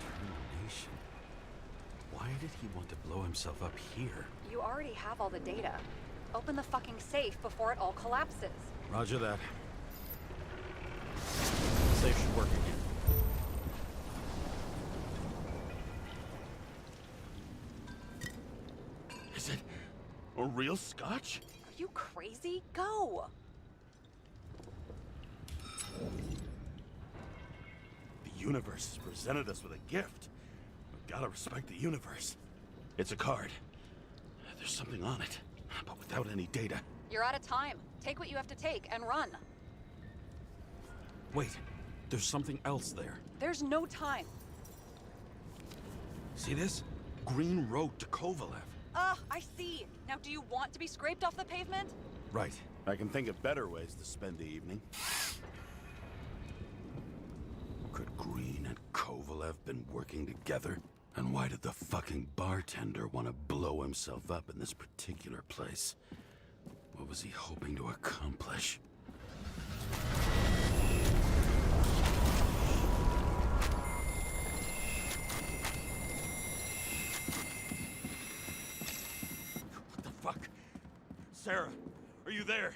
Determination. Why did he want to blow himself up here? You already have all the data. Open the fucking safe before it all collapses. Roger that. Safe should work again. Is it a real scotch? Are you crazy? Go! The universe has presented us with a gift. We've gotta respect the universe. It's a card. There's something on it, but without any data. You're out of time. Take what you have to take and run. Wait, there's something else there. There's no time. See this? Green road to Kovalev. I see. Now do you want to be scraped off the pavement? Right. I can think of better ways to spend the evening. Could Green and Kovalev Kovalev been working together? And why did the fucking bartender want to blow himself up in this particular place? What was he hoping to accomplish? What the fuck? Sarah, are you there?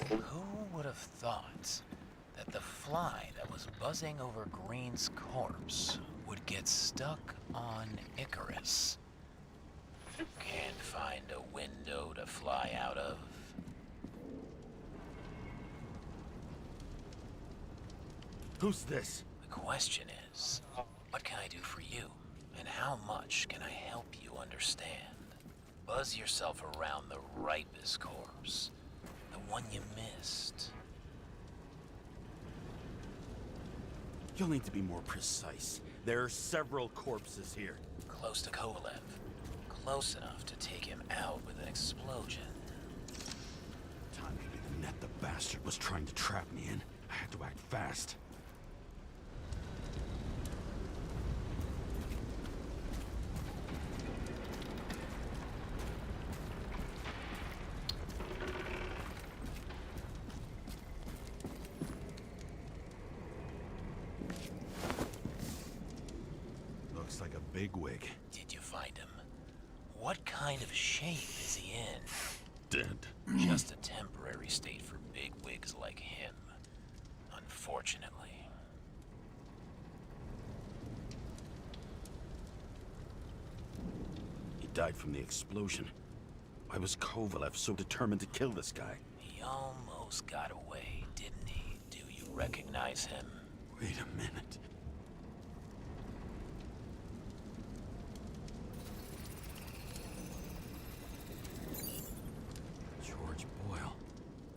Who would have thought that the fly that was buzzing over Green's corpse would get stuck on Icarus? Can't find a window to fly out of. Who's this? The question is, what can I do for you? And how much can I help you understand? Buzz yourself around the ripest corpse. The one you missed. You'll need to be more precise. There are several corpses here. Close to Kovalev. Close enough to take him out with an explosion. Time the net the bastard was trying to trap me in. I had to act fast. Looks like a bigwig. Did you find him? What kind of shape is he in? Dead. Just a temporary state for big wigs like him. Unfortunately. He died from the explosion. Why was Kovalev so determined to kill this guy? He almost got away, didn't he? Do you recognize him? Wait a minute. George Boyle,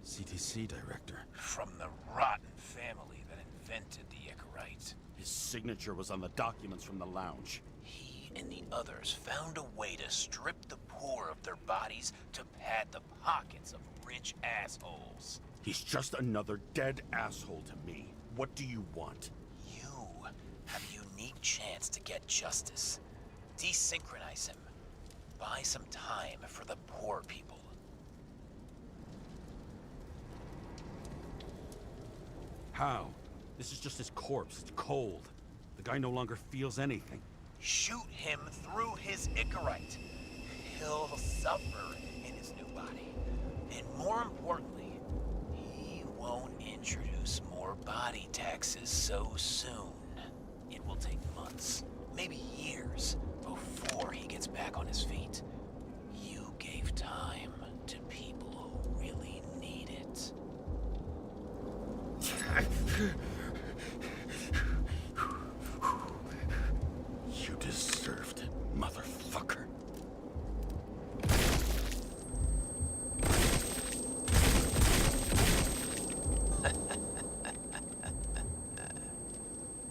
CTC director. From the rotten family that invented the Icarite. His signature was on the documents from the lounge. He and the others found a way to strip the poor of their bodies to pad the pockets of rich assholes. He's just another dead asshole to me. What do you want? You have a unique chance to get justice. Desynchronize him. Buy some time for the poor people. How? This is just his corpse. It's cold. The guy no longer feels anything. Shoot him through his Icarite. He'll suffer in his new body. And more importantly, he won't introduce more body taxes so soon. It will take months, maybe years, before he gets back on his feet. You gave time to people who really need it. You deserved it, motherfucker.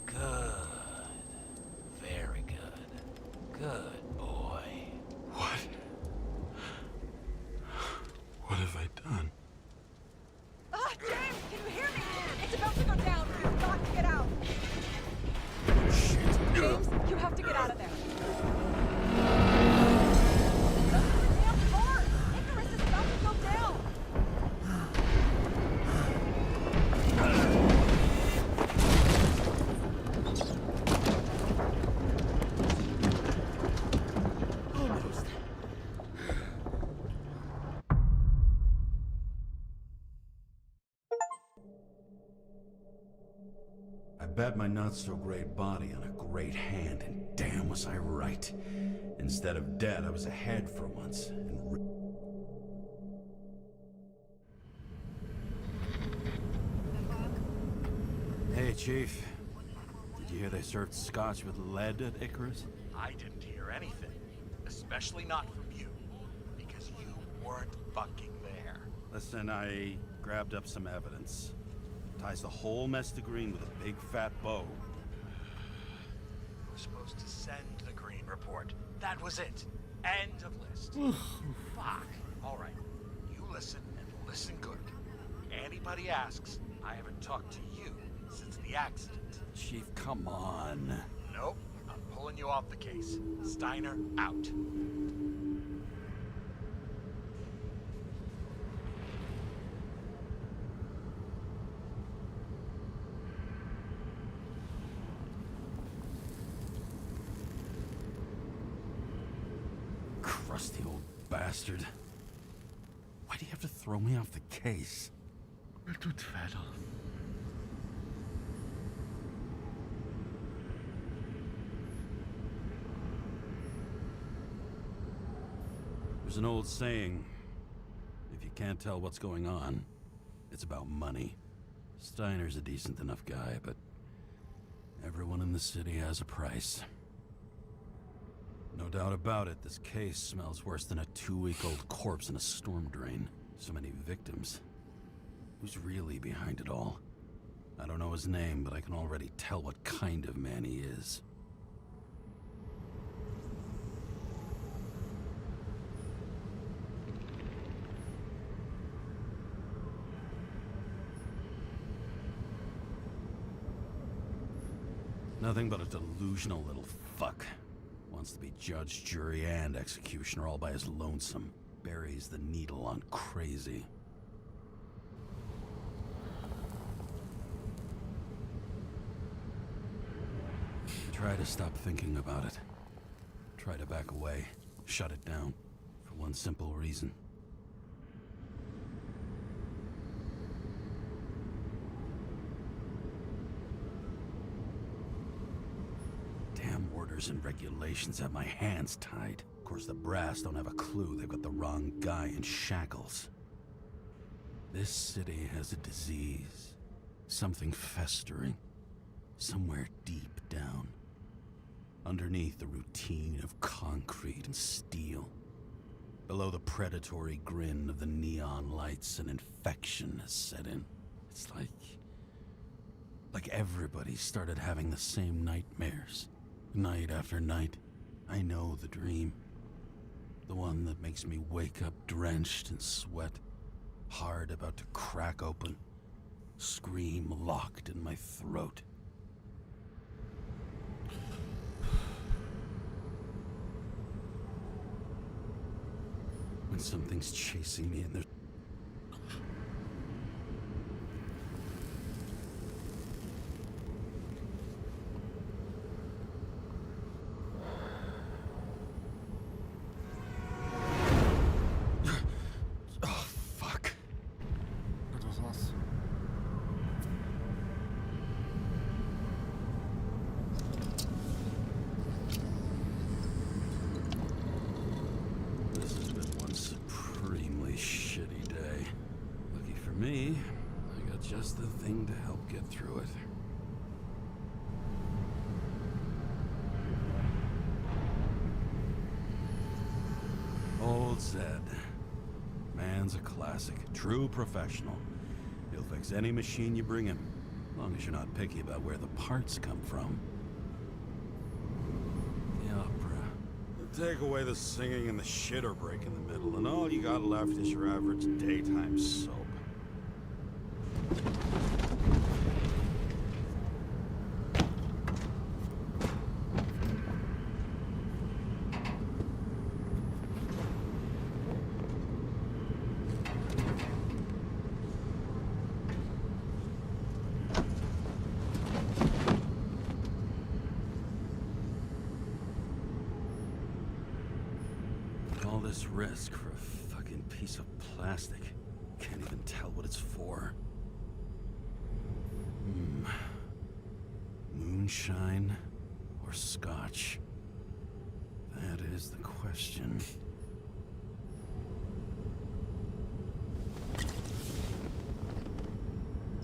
Good. Very good. Good boy. What? What have I done? Ah, James, can you hear me? It's about to go down. We've got to get out. Shit. James, you have to get out of there. Damn car! Icarus is about to go down. Almost. I bet my not-so-great body on a great hand, and damn was I right. Instead of dead, I was ahead for once. Hey, Chief. Did you hear they served scotch with lead at Icarus? I didn't hear anything. Especially not from you. Because you weren't fucking there. Listen, I grabbed up some evidence. Ties the whole mess to Green with a big fat bow. We're supposed to send the Green report. That was it. End of list. Fuck. All right. You listen and listen good. Anybody asks, I haven't talked to you since the accident. Chief, come on. Nope, I'm pulling you off the case. Steiner out. Crusty old bastard. Why do you have to throw me off the case? Er tut weiter. There's an old saying, if you can't tell what's going on, it's about money. Steiner's a decent enough guy, but everyone in the city has a price. No doubt about it, this case smells worse than a 2-week-old corpse in a storm drain. So many victims. Who's really behind it all? I don't know his name, but I can already tell what kind of man he is. Nothing but a delusional little fuck. Wants to be judge, jury, and executioner all by his lonesome. Buries the needle on crazy. Try to stop thinking about it. Try to back away. Shut it down. For one simple reason. Orders and regulations have my hands tied. Of course, the brass don't have a clue they've got the wrong guy in shackles. This city has a disease. Something festering. Somewhere deep down. Underneath the routine of concrete and steel. Below the predatory grin of the neon lights, an infection has set in. It's like everybody started having the same nightmares. Night after night, I know the dream. The one that makes me wake up drenched in sweat, heart about to crack open, scream locked in my throat. When something's chasing me and there's me, I got just the thing to help get through it. Old Zed. Man's a classic. True professional. He'll fix any machine you bring him, as long as you're not picky about where the parts come from. The opera. Take away the singing and the shitter break in the middle, and all you got left is your average daytime soap. All this risk for a fucking piece of plastic. Can't even tell what it's for. Moonshine or scotch? That is the question.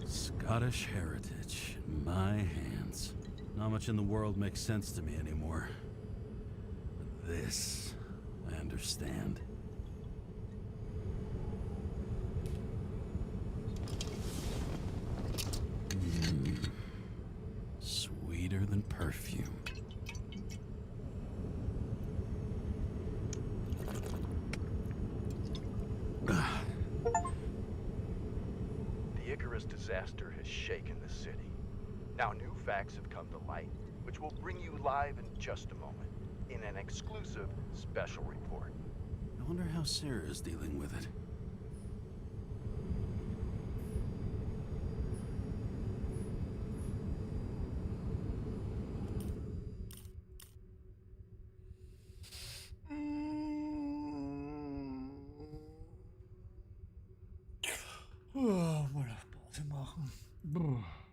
Scottish heritage in my hands. Not much in the world makes sense to me anymore. But this, I understand. Sweeter than perfume. The Icarus disaster has shaken the city. Now, new facts have come to light, which we'll bring you live in just a moment, in an exclusive special report. I wonder how Sarah is dealing with it. Mal auf Pause machen.